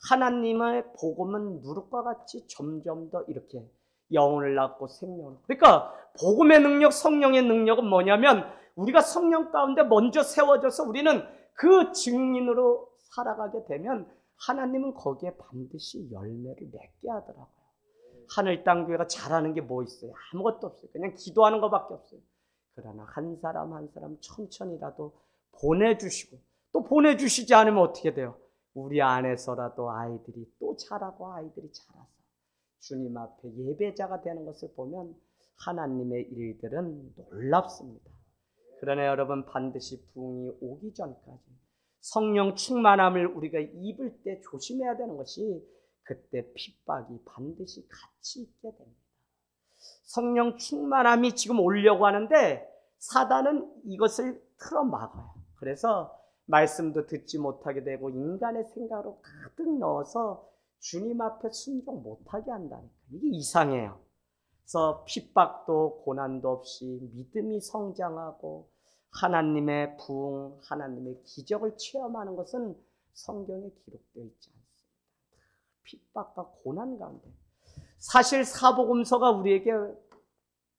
하나님의 복음은 누룩과 같이 점점 더 이렇게 영혼을 낳고 생명을. 그러니까 복음의 능력, 성령의 능력은 뭐냐면 우리가 성령 가운데 먼저 세워져서 우리는 그 증인으로 살아가게 되면 하나님은 거기에 반드시 열매를 맺게 하더라고요. 하늘 땅 교회가 잘하는 게 뭐 있어요? 아무것도 없어요. 그냥 기도하는 것밖에 없어요. 그러나 한 사람 한 사람 천천히라도 보내주시고 또 보내주시지 않으면 어떻게 돼요? 우리 안에서라도 아이들이 또 자라고 아이들이 자라서 주님 앞에 예배자가 되는 것을 보면 하나님의 일들은 놀랍습니다. 그러나 여러분 반드시 부흥이 오기 전까지 성령 충만함을 우리가 입을 때 조심해야 되는 것이 그때 핍박이 반드시 같이 있게 됩니다. 성령 충만함이 지금 오려고 하는데 사단은 이것을 틀어막아요. 그래서 말씀도 듣지 못하게 되고 인간의 생각으로 가득 넣어서 주님 앞에 순종 못하게 한다니까. 이게 이상해요. 그래서 핍박도 고난도 없이 믿음이 성장하고 하나님의 부흥, 하나님의 기적을 체험하는 것은 성경에 기록되어 있지 않습니다. 핍박과 고난 가운데. 사실 사복음서가 우리에게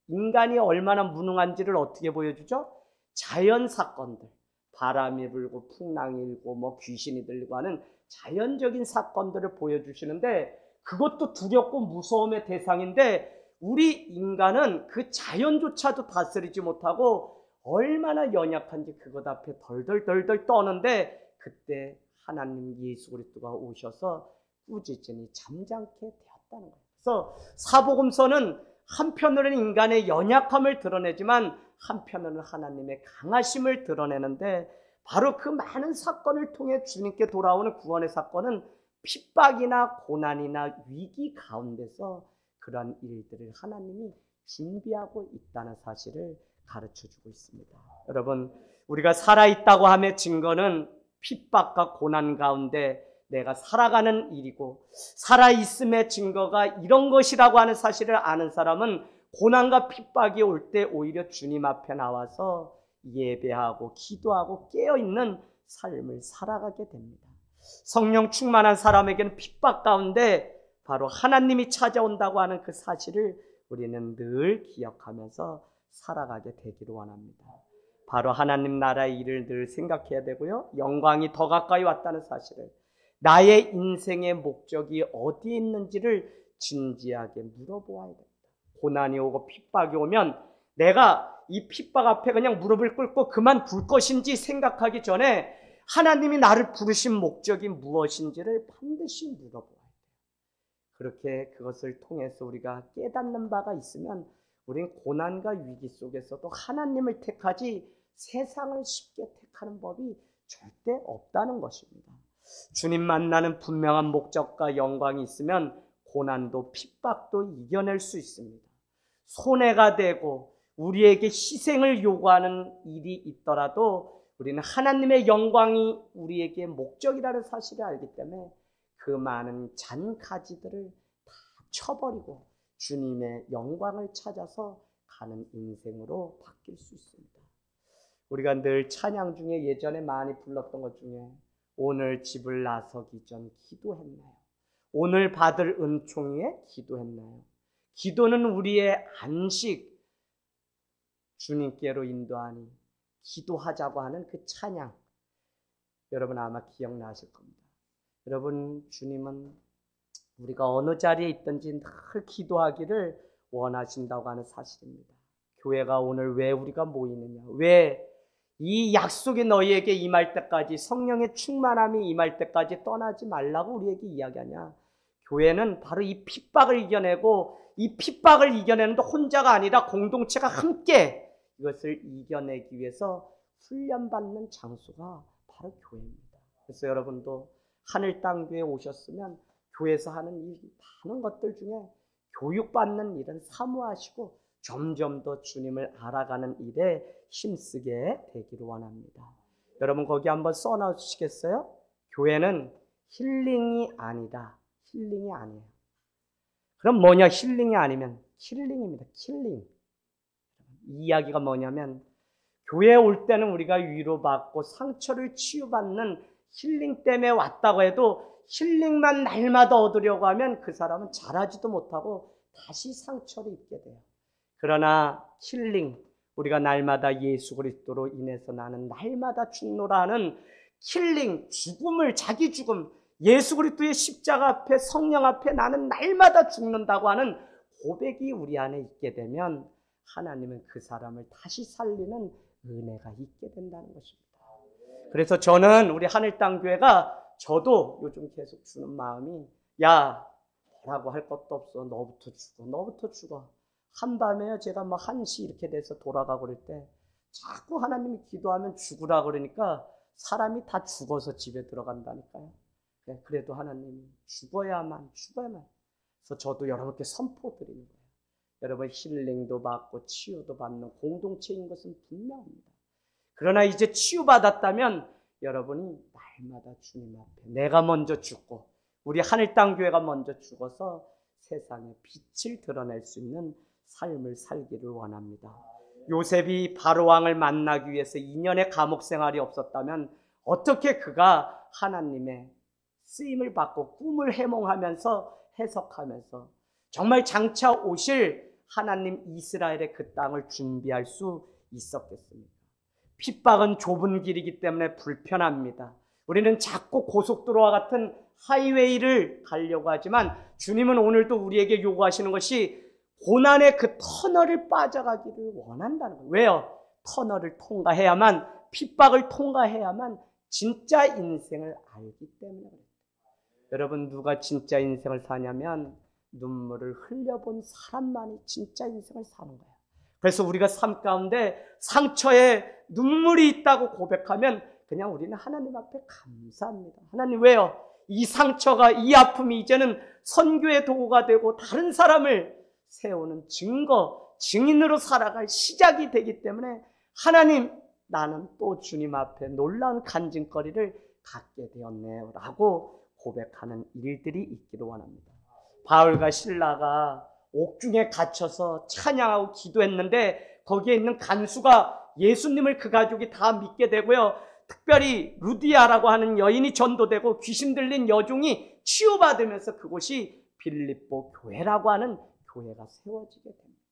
인간이 얼마나 무능한지를 어떻게 보여주죠? 자연 사건들. 바람이 불고 풍랑이 일고 뭐 귀신이 들리고 하는 자연적인 사건들을 보여주시는데 그것도 두렵고 무서움의 대상인데 우리 인간은 그 자연조차도 다스리지 못하고 얼마나 연약한지 그것 앞에 덜덜덜덜 떠는데 그때 하나님 예수 그리스도가 오셔서 꾸짖으니 잠잠케 되었다는 거예요. 그래서 사복음서는 한편으로는 인간의 연약함을 드러내지만 한편으로는 하나님의 강하심을 드러내는데 바로 그 많은 사건을 통해 주님께 돌아오는 구원의 사건은 핍박이나 고난이나 위기 가운데서 그러한 일들을 하나님이 준비하고 있다는 사실을 가르쳐주고 있습니다. 여러분 우리가 살아있다고 함의 증거는 핍박과 고난 가운데 내가 살아가는 일이고 살아있음의 증거가 이런 것이라고 하는 사실을 아는 사람은 고난과 핍박이 올 때 오히려 주님 앞에 나와서 예배하고 기도하고 깨어있는 삶을 살아가게 됩니다. 성령 충만한 사람에게는 핍박 가운데 바로 하나님이 찾아온다고 하는 그 사실을 우리는 늘 기억하면서 살아가게 되기를 원합니다. 바로 하나님 나라의 일을 늘 생각해야 되고요. 영광이 더 가까이 왔다는 사실을 나의 인생의 목적이 어디에 있는지를 진지하게 물어보아야 됩니다. 고난이 오고 핍박이 오면 내가 이 핍박 앞에 그냥 무릎을 꿇고 그만둘 것인지 생각하기 전에 하나님이 나를 부르신 목적이 무엇인지를 반드시 물어보아야 돼요. 그렇게 그것을 통해서 우리가 깨닫는 바가 있으면 우리는 고난과 위기 속에서도 하나님을 택하지 세상을 쉽게 택하는 법이 절대 없다는 것입니다. 주님 만나는 분명한 목적과 영광이 있으면 고난도 핍박도 이겨낼 수 있습니다. 손해가 되고 우리에게 희생을 요구하는 일이 있더라도 우리는 하나님의 영광이 우리에게 목적이라는 사실을 알기 때문에 그 많은 잔가지들을 다 쳐버리고 주님의 영광을 찾아서 가는 인생으로 바뀔 수 있습니다. 우리가 늘 찬양 중에 예전에 많이 불렀던 것 중에 오늘 집을 나서기 전 기도했나요? 오늘 받을 은총 위에 기도했나요? 기도는 우리의 안식, 주님께로 인도하니 기도하자고 하는 그 찬양. 여러분 아마 기억나실 겁니다. 여러분, 주님은 우리가 어느 자리에 있든지 늘 기도하기를 원하신다고 하는 사실입니다. 교회가 오늘 왜 우리가 모이느냐, 왜 이 약속이 너희에게 임할 때까지, 성령의 충만함이 임할 때까지 떠나지 말라고 우리에게 이야기하냐. 교회는 바로 이 핍박을 이겨내고, 이 핍박을 이겨내는데 혼자가 아니라 공동체가 함께 이것을 이겨내기 위해서 훈련받는 장소가 바로 교회입니다. 그래서 여러분도 하늘 땅 교회에 오셨으면 교회에서 하는 이 많은 것들 중에 교육받는 일은 사모하시고 점점 더 주님을 알아가는 일에 힘쓰게 되기를 원합니다. 여러분 거기 한번 써놔주시겠어요? 교회는 힐링이 아니다. 힐링이 아니에요. 그럼 뭐냐? 힐링이 아니면 킬링입니다. 킬링. 이 이야기가 뭐냐면 교회에 올 때는 우리가 위로받고 상처를 치유받는 힐링 때문에 왔다고 해도 힐링만 날마다 얻으려고 하면 그 사람은 자라지도 못하고 다시 상처를 입게 돼요. 그러나 힐링, 우리가 날마다 예수 그리스도로 인해서 나는 날마다 죽노라 하는 힐링, 죽음을, 자기 죽음, 예수 그리스도의 십자가 앞에, 성령 앞에 나는 날마다 죽는다고 하는 고백이 우리 안에 있게 되면 하나님은 그 사람을 다시 살리는 은혜가 있게 된다는 것입니다. 그래서 저는 우리 하늘땅교회가 저도 요즘 계속 주는 마음이, 야, 뭐라고 할 것도 없어. 너부터 죽어. 너부터 죽어. 한밤에요. 제가 뭐 1시 이렇게 돼서 돌아가고 그럴 때 자꾸 하나님이 기도하면 죽으라 그러니까 사람이 다 죽어서 집에 들어간다니까요. 그래도 하나님이 죽어야만. 그래서 저도 여러분께 선포드리는 거예요. 여러분 힐링도 받고 치유도 받는 공동체인 것은 분명합니다. 그러나 이제 치유받았다면 여러분이 날마다 주님 앞에 내가 먼저 죽고 우리 하늘땅교회가 먼저 죽어서 세상에 빛을 드러낼 수 있는 삶을 살기를 원합니다. 요셉이 바로왕을 만나기 위해서 2년의 감옥 생활이 없었다면 어떻게 그가 하나님의 쓰임을 받고 꿈을 해몽하면서 해석하면서 정말 장차 오실 하나님 이스라엘의 그 땅을 준비할 수 있었겠습니까? 핍박은 좁은 길이기 때문에 불편합니다. 우리는 자꾸 고속도로와 같은 하이웨이를 가려고 하지만 주님은 오늘도 우리에게 요구하시는 것이 고난의 그 터널을 빠져가기를 원한다는 거예요. 왜요? 터널을 통과해야만, 핍박을 통과해야만 진짜 인생을 알기 때문에 그래요. 여러분 누가 진짜 인생을 사냐면 눈물을 흘려본 사람만이 진짜 인생을 사는 거예요. 그래서 우리가 삶 가운데 상처에 눈물이 있다고 고백하면 그냥 우리는 하나님 앞에 감사합니다. 하나님 왜요? 이 상처가, 이 아픔이 이제는 선교의 도구가 되고 다른 사람을 세우는 증거, 증인으로 살아갈 시작이 되기 때문에 하나님, 나는 또 주님 앞에 놀라운 간증거리를 갖게 되었네요 라고 고백하는 일들이 있기를 원합니다. 바울과 실라가 옥중에 갇혀서 찬양하고 기도했는데 거기에 있는 간수가 예수님을 그 가족이 다 믿게 되고요. 특별히 루디아라고 하는 여인이 전도되고 귀신 들린 여종이 치유받으면서 그곳이 빌립보 교회라고 하는 교회가 세워지게 됩니다.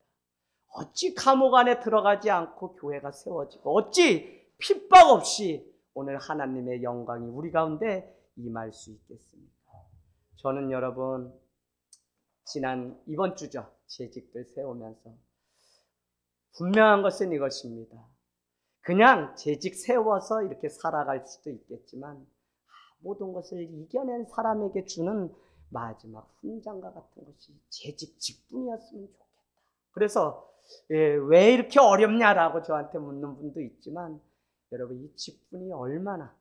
어찌 감옥 안에 들어가지 않고 교회가 세워지고 어찌 핍박 없이 오늘 하나님의 영광이 우리 가운데 임할 수 있겠습니까? 저는 여러분 이번 주죠. 재직들 세우면서 분명한 것은 이것입니다. 그냥 재직 세워서 이렇게 살아갈 수도 있겠지만 모든 것을 이겨낸 사람에게 주는 마지막 훈장과 같은 것이 재직 직분이었으면 좋겠다. 그래서 왜 이렇게 어렵냐라고 저한테 묻는 분도 있지만 여러분 이 직분이 얼마나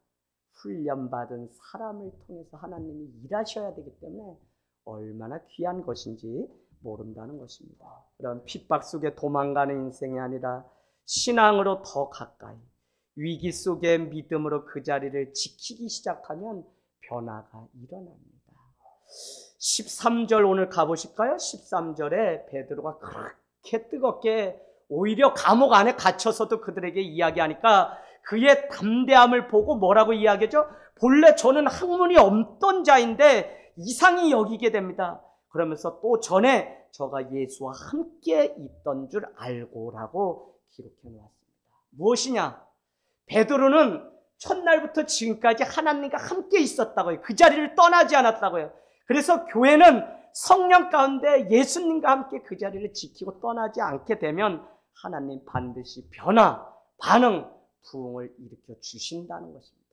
훈련받은 사람을 통해서 하나님이 일하셔야 되기 때문에 얼마나 귀한 것인지 모른다는 것입니다. 그런 핍박 속에 도망가는 인생이 아니라 신앙으로 더 가까이, 위기 속에 믿음으로 그 자리를 지키기 시작하면 변화가 일어납니다. 13절 오늘 가보실까요? 13절에 베드로가 그렇게 뜨겁게 오히려 감옥 안에 갇혀서도 그들에게 이야기하니까 그의 담대함을 보고 뭐라고 이야기하죠? 본래 저는 학문이 없던 자인데 이상히 여기게 됩니다. 그러면서 또 전에 저가 예수와 함께 있던 줄 알고라고 기록해 놓았습니다. 무엇이냐? 베드로는 첫날부터 지금까지 하나님과 함께 있었다고요. 그 자리를 떠나지 않았다고요. 그래서 교회는 성령 가운데 예수님과 함께 그 자리를 지키고 떠나지 않게 되면 하나님 반드시 변화, 반응, 부흥을 일으켜 주신다는 것입니다.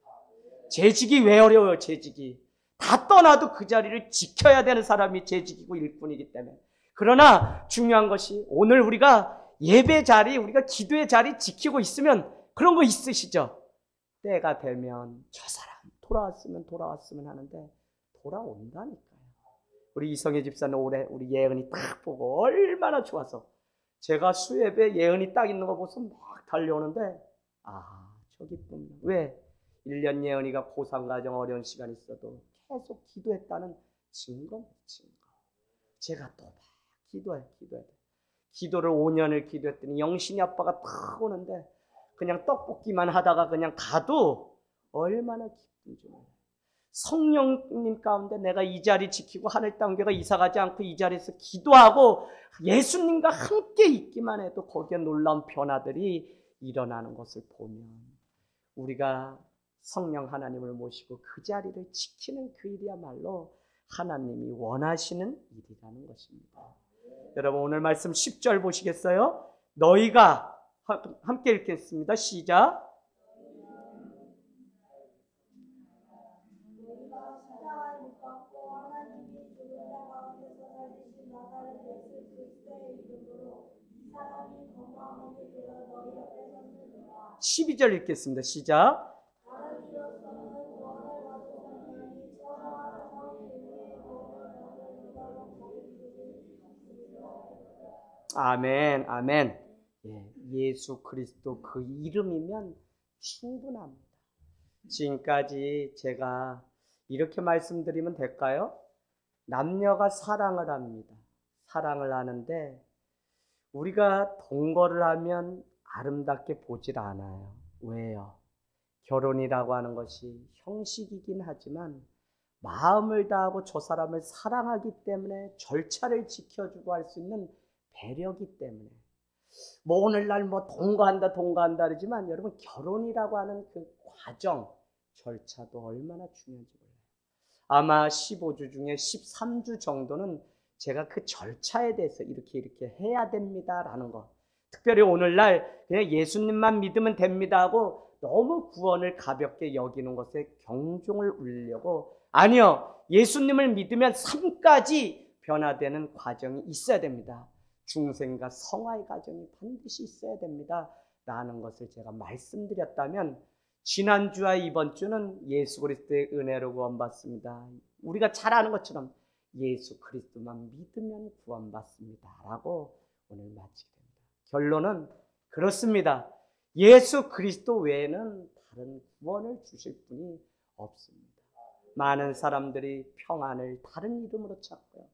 재직이 왜 어려워요? 재직이. 다 떠나도 그 자리를 지켜야 되는 사람이 재직이고 일꾼이기 때문에. 그러나 중요한 것이 오늘 우리가 예배 자리, 우리가 기도의 자리 지키고 있으면 그런 거 있으시죠? 때가 되면 저 사람 돌아왔으면 하는데 돌아온다니까요. 우리 이성애 집사는 올해 우리 예은이 딱 보고 얼마나 좋아서 제가 수협에 예은이 딱 있는 거 보고서 막 달려오는데 저 기쁨. 왜? 1년 예은이가 고상가정 어려운 시간이 있어도 계속 기도했다는 증거. 제가 또 막 기도해. 기도를 5년을 기도했더니 영신이 아빠가 딱 오는데 그냥 떡볶이만 하다가 그냥 가도 얼마나 기쁜지 몰라요. 성령님 가운데 내가 이 자리 지키고 하늘 땅교가 이사가지 않고 이 자리에서 기도하고 예수님과 함께 있기만 해도 거기에 놀라운 변화들이 일어나는 것을 보면 우리가 성령 하나님을 모시고 그 자리를 지키는 그 일이야말로 하나님이 원하시는 일이라는 것입니다. 여러분 오늘 말씀 10절 보시겠어요? 너희가 함께 읽겠습니다. 시작. 사람이 건강하게 되어 너희 앞에 섰느니라. 12절 읽겠습니다. 시작. 바라기로서는 구원을 받은 사람이 천하와 성의 위에 구원을 받은 유다로 자기들이 아멘, 아멘. 예수 그리스도 그 이름이면 충분합니다. 지금까지 제가 이렇게 말씀드리면 될까요? 남녀가 사랑을 합니다. 사랑을 하는데 우리가 동거를 하면 아름답게 보질 않아요. 왜요? 결혼이라고 하는 것이 형식이긴 하지만 마음을 다하고 저 사람을 사랑하기 때문에 절차를 지켜주고 할 수 있는 배려기 때문에 뭐 오늘날 뭐 동거한다 그러지만 여러분 결혼이라고 하는 그 과정, 절차도 얼마나 중요한지 몰라요. 아마 15주 중에 13주 정도는 제가 그 절차에 대해서 이렇게 해야 됩니다라는 거. 특별히 오늘날 그냥 예수님만 믿으면 됩니다 하고 너무 구원을 가볍게 여기는 것에 경종을 울리려고 아니요. 예수님을 믿으면 삶까지 변화되는 과정이 있어야 됩니다. 중생과 성화의 과정이 반드시 있어야 됩니다. 라는 것을 제가 말씀드렸다면 지난주와 이번 주는 예수 그리스도의 은혜로 구원받습니다. 우리가 잘 아는 것처럼 예수 그리스도만 믿으면 구원받습니다. 라고 오늘 마치게 됩니다. 결론은 그렇습니다. 예수 그리스도 외에는 다른 구원을 주실 분이 없습니다. 많은 사람들이 평안을 다른 이름으로 찾고요.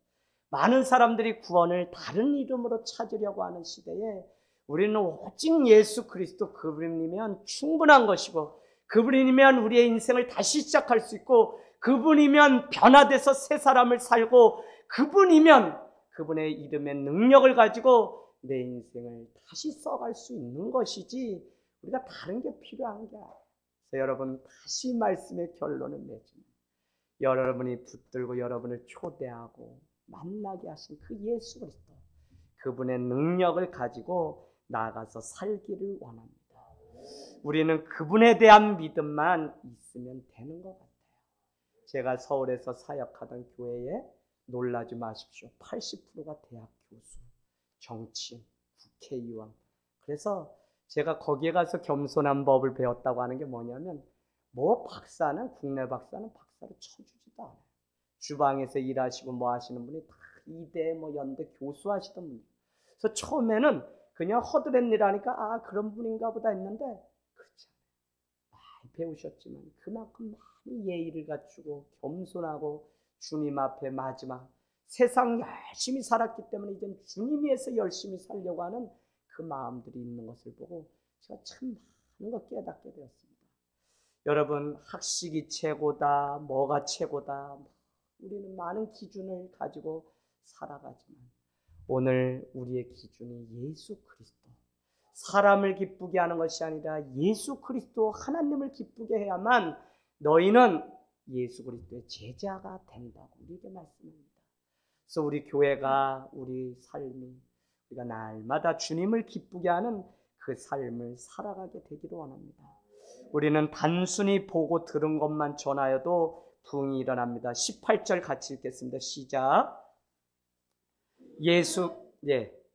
많은 사람들이 구원을 다른 이름으로 찾으려고 하는 시대에 우리는 오직 예수 그리스도 그분이면 충분한 것이고 그분이면 우리의 인생을 다시 시작할 수 있고 그분이면 변화돼서 새 사람을 살고 그분이면 그분의 이름의 능력을 가지고 내 인생을 다시 써갈 수 있는 것이지 우리가 다른 게 필요한 게 아니에요. 그래서 여러분 다시 말씀의 결론을 내주면 여러분이 붙들고 여러분을 초대하고 만나게 하신 그 예수 그리스도 그분의 능력을 가지고 나아가서 살기를 원합니다. 우리는 그분에 대한 믿음만 있으면 되는 것 같아요. 제가 서울에서 사역하던 교회에 놀라지 마십시오. 80%가 대학 교수, 정치인, 국회의원. 그래서 제가 거기에 가서 겸손한 법을 배웠다고 하는 게 뭐냐면 뭐 박사는 국내 박사는 박사를 쳐주지도 않아요. 주방에서 일하시고 뭐 하시는 분이 다 이대 뭐 연대 교수하시던 분들. 그래서 처음에는 그냥 허드렛 일하니까 그런 분인가 보다 했는데 그렇지 않아요. 많이 배우셨지만 그만큼 많이 예의를 갖추고 겸손하고 주님 앞에 마지막 세상 열심히 살았기 때문에 이제 주님 위해서 열심히 살려고 하는 그 마음들이 있는 것을 보고 제가 참 많은 걸 깨닫게 되었습니다. 여러분 학식이 최고다 뭐가 최고다 우리는 많은 기준을 가지고 살아가지만 오늘 우리의 기준이 예수 그리스도 사람을 기쁘게 하는 것이 아니라 예수 그리스도 하나님을 기쁘게 해야만 너희는 예수 그리스도의 제자가 된다고 우리에게 말씀합니다. 그래서 우리 교회가 우리 삶이 우리가 날마다 주님을 기쁘게 하는 그 삶을 살아가게 되기를 원합니다. 우리는 단순히 보고 들은 것만 전하여도 부흥이 일어납니다. 18절 같이 읽겠습니다. 시작.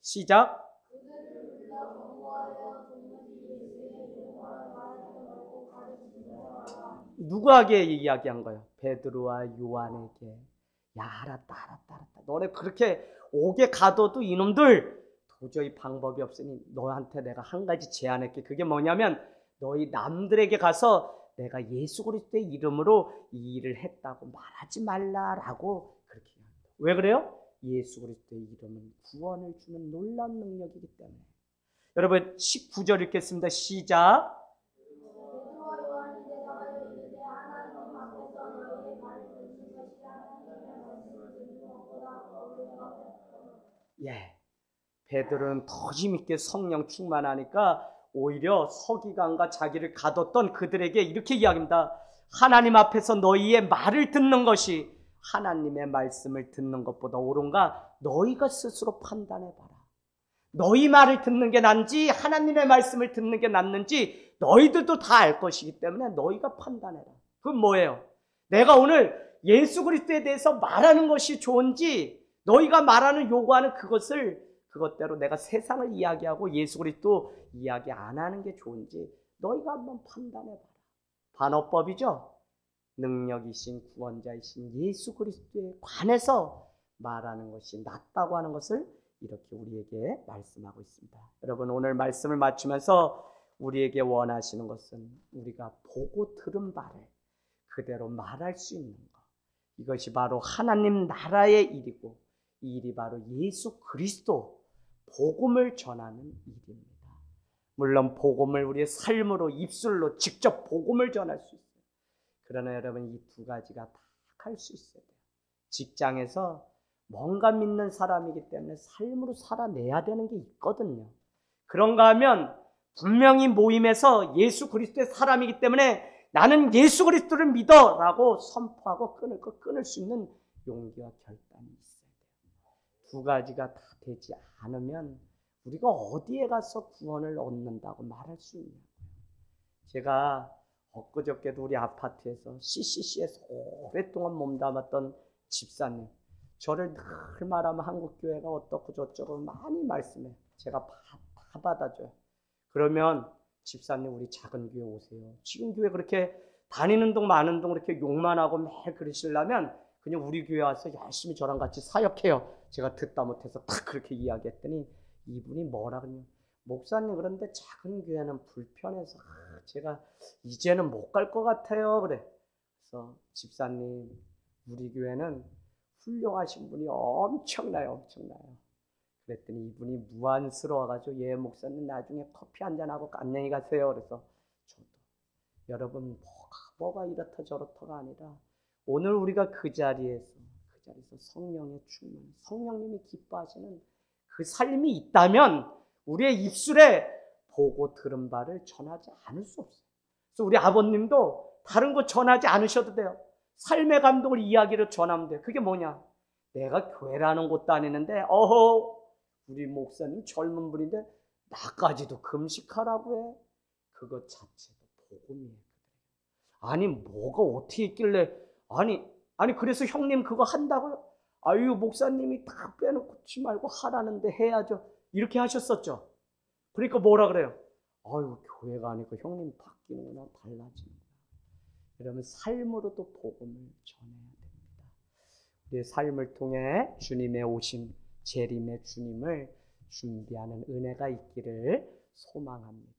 시작. 누구에게 이야기한 거예요? 베드로와 요한에게. 야, 알았다. 너네 그렇게 옥에 가둬도 이놈들 도저히 방법이 없으니 너한테 내가 한 가지 제안할게. 그게 뭐냐면 너희 남들에게 가서 내가 예수 그리스도의 이름으로 이 일을 했다고 말하지 말라라고 그렇게 합니다. 왜 그래요? 예수 그리스도의 이름은 구원을 주는 놀라운 능력이기 때문에. 여러분 19절 읽겠습니다. 시작. 예, 베드로는 더 힘있게 성령 충만하니까 오히려 서기관과 자기를 가뒀던 그들에게 이렇게 이야기합니다. 하나님 앞에서 너희의 말을 듣는 것이 하나님의 말씀을 듣는 것보다 옳은가 너희가 스스로 판단해봐라. 너희 말을 듣는 게 낫는지 하나님의 말씀을 듣는 게 낫는지 너희들도 다 알 것이기 때문에 너희가 판단해라. 그건 뭐예요? 내가 오늘 예수 그리스도에 대해서 말하는 것이 좋은지 너희가 말하는 요구하는 그것대로 내가 세상을 이야기하고 예수 그리스도 이야기 안 하는 게 좋은지 너희가 한번 판단해봐라. 반어법이죠. 능력이신 구원자이신 예수 그리스도에 관해서 말하는 것이 낫다고 하는 것을 이렇게 우리에게 말씀하고 있습니다. 여러분 오늘 말씀을 마치면서 우리에게 원하시는 것은 우리가 보고 들은 바를 그대로 말할 수 있는 것. 이것이 바로 하나님 나라의 일이고 이 일이 바로 예수 그리스도 복음을 전하는 일입니다. 물론 복음을 우리의 삶으로 입술로 직접 복음을 전할 수 있어요. 그러나 여러분 이 두 가지가 다 할 수 있어야 돼요. 직장에서 뭔가 믿는 사람이기 때문에 삶으로 살아내야 되는 게 있거든요. 그런가 하면 분명히 모임에서 예수 그리스도의 사람이기 때문에 나는 예수 그리스도를 믿어 라고 선포하고 끊을 수 있는 용기와 결단이 있어야 돼요. 두 가지가 다 되지 않으면 우리가 어디에 가서 구원을 얻는다고 말할 수 있냐고요. 제가 엊그저께도 우리 아파트에서 CCC에서 오랫동안 몸담았던 집사님, 저를 늘 말하면 한국교회가 어떻고 저쩌고 많이 말씀해요. 제가 다 받아줘요. 그러면 집사님 우리 작은 교회 오세요. 지금 교회 그렇게 다니는 동 마는 동 그렇게 욕만 하고 매일 그러시려면 그냥 우리 교회 와서 열심히 저랑 같이 사역해요. 제가 듣다 못해서 딱 그렇게 이야기했더니 이분이 뭐라 그러냐. 목사님 그런데 작은 교회는 불편해서 제가 이제는 못 갈 것 같아요. 그래. 그래서 집사님 우리 교회는 훌륭하신 분이 엄청나요. 그랬더니 이분이 무안스러워가지고 예 목사님 나중에 커피 한잔하고 안녕히 가세요. 그래서 저도 여러분 뭐가 이렇다 저렇다가 아니라 오늘 우리가 그 자리에서 성령의 충만, 성령님이 기뻐하시는 그 삶이 있다면 우리의 입술에 보고 들은 바를 전하지 않을 수 없어요. 그래서 우리 아버님도 다른 거 전하지 않으셔도 돼요. 삶의 감동을 이야기로 전하면 돼요. 그게 뭐냐? 내가 교회라는 곳 다니는데 우리 목사님 젊은 분인데 나까지도 금식하라고 해. 그것 자체도 복음이에요. 아니 뭐가 어떻게 있길래 아니 그래서 형님 그거 한다고요? 아유 목사님이 다 빼놓지 말고 하라는데 해야죠. 이렇게 하셨었죠. 그러니까 뭐라 그래요? 아유 교회가 아니고 형님 바뀌는구나 달라지는구나. 그러면 삶으로도 복음을 전해야 됩니다. 우리의 삶을 통해 주님의 오심, 재림의 주님을 준비하는 은혜가 있기를 소망합니다.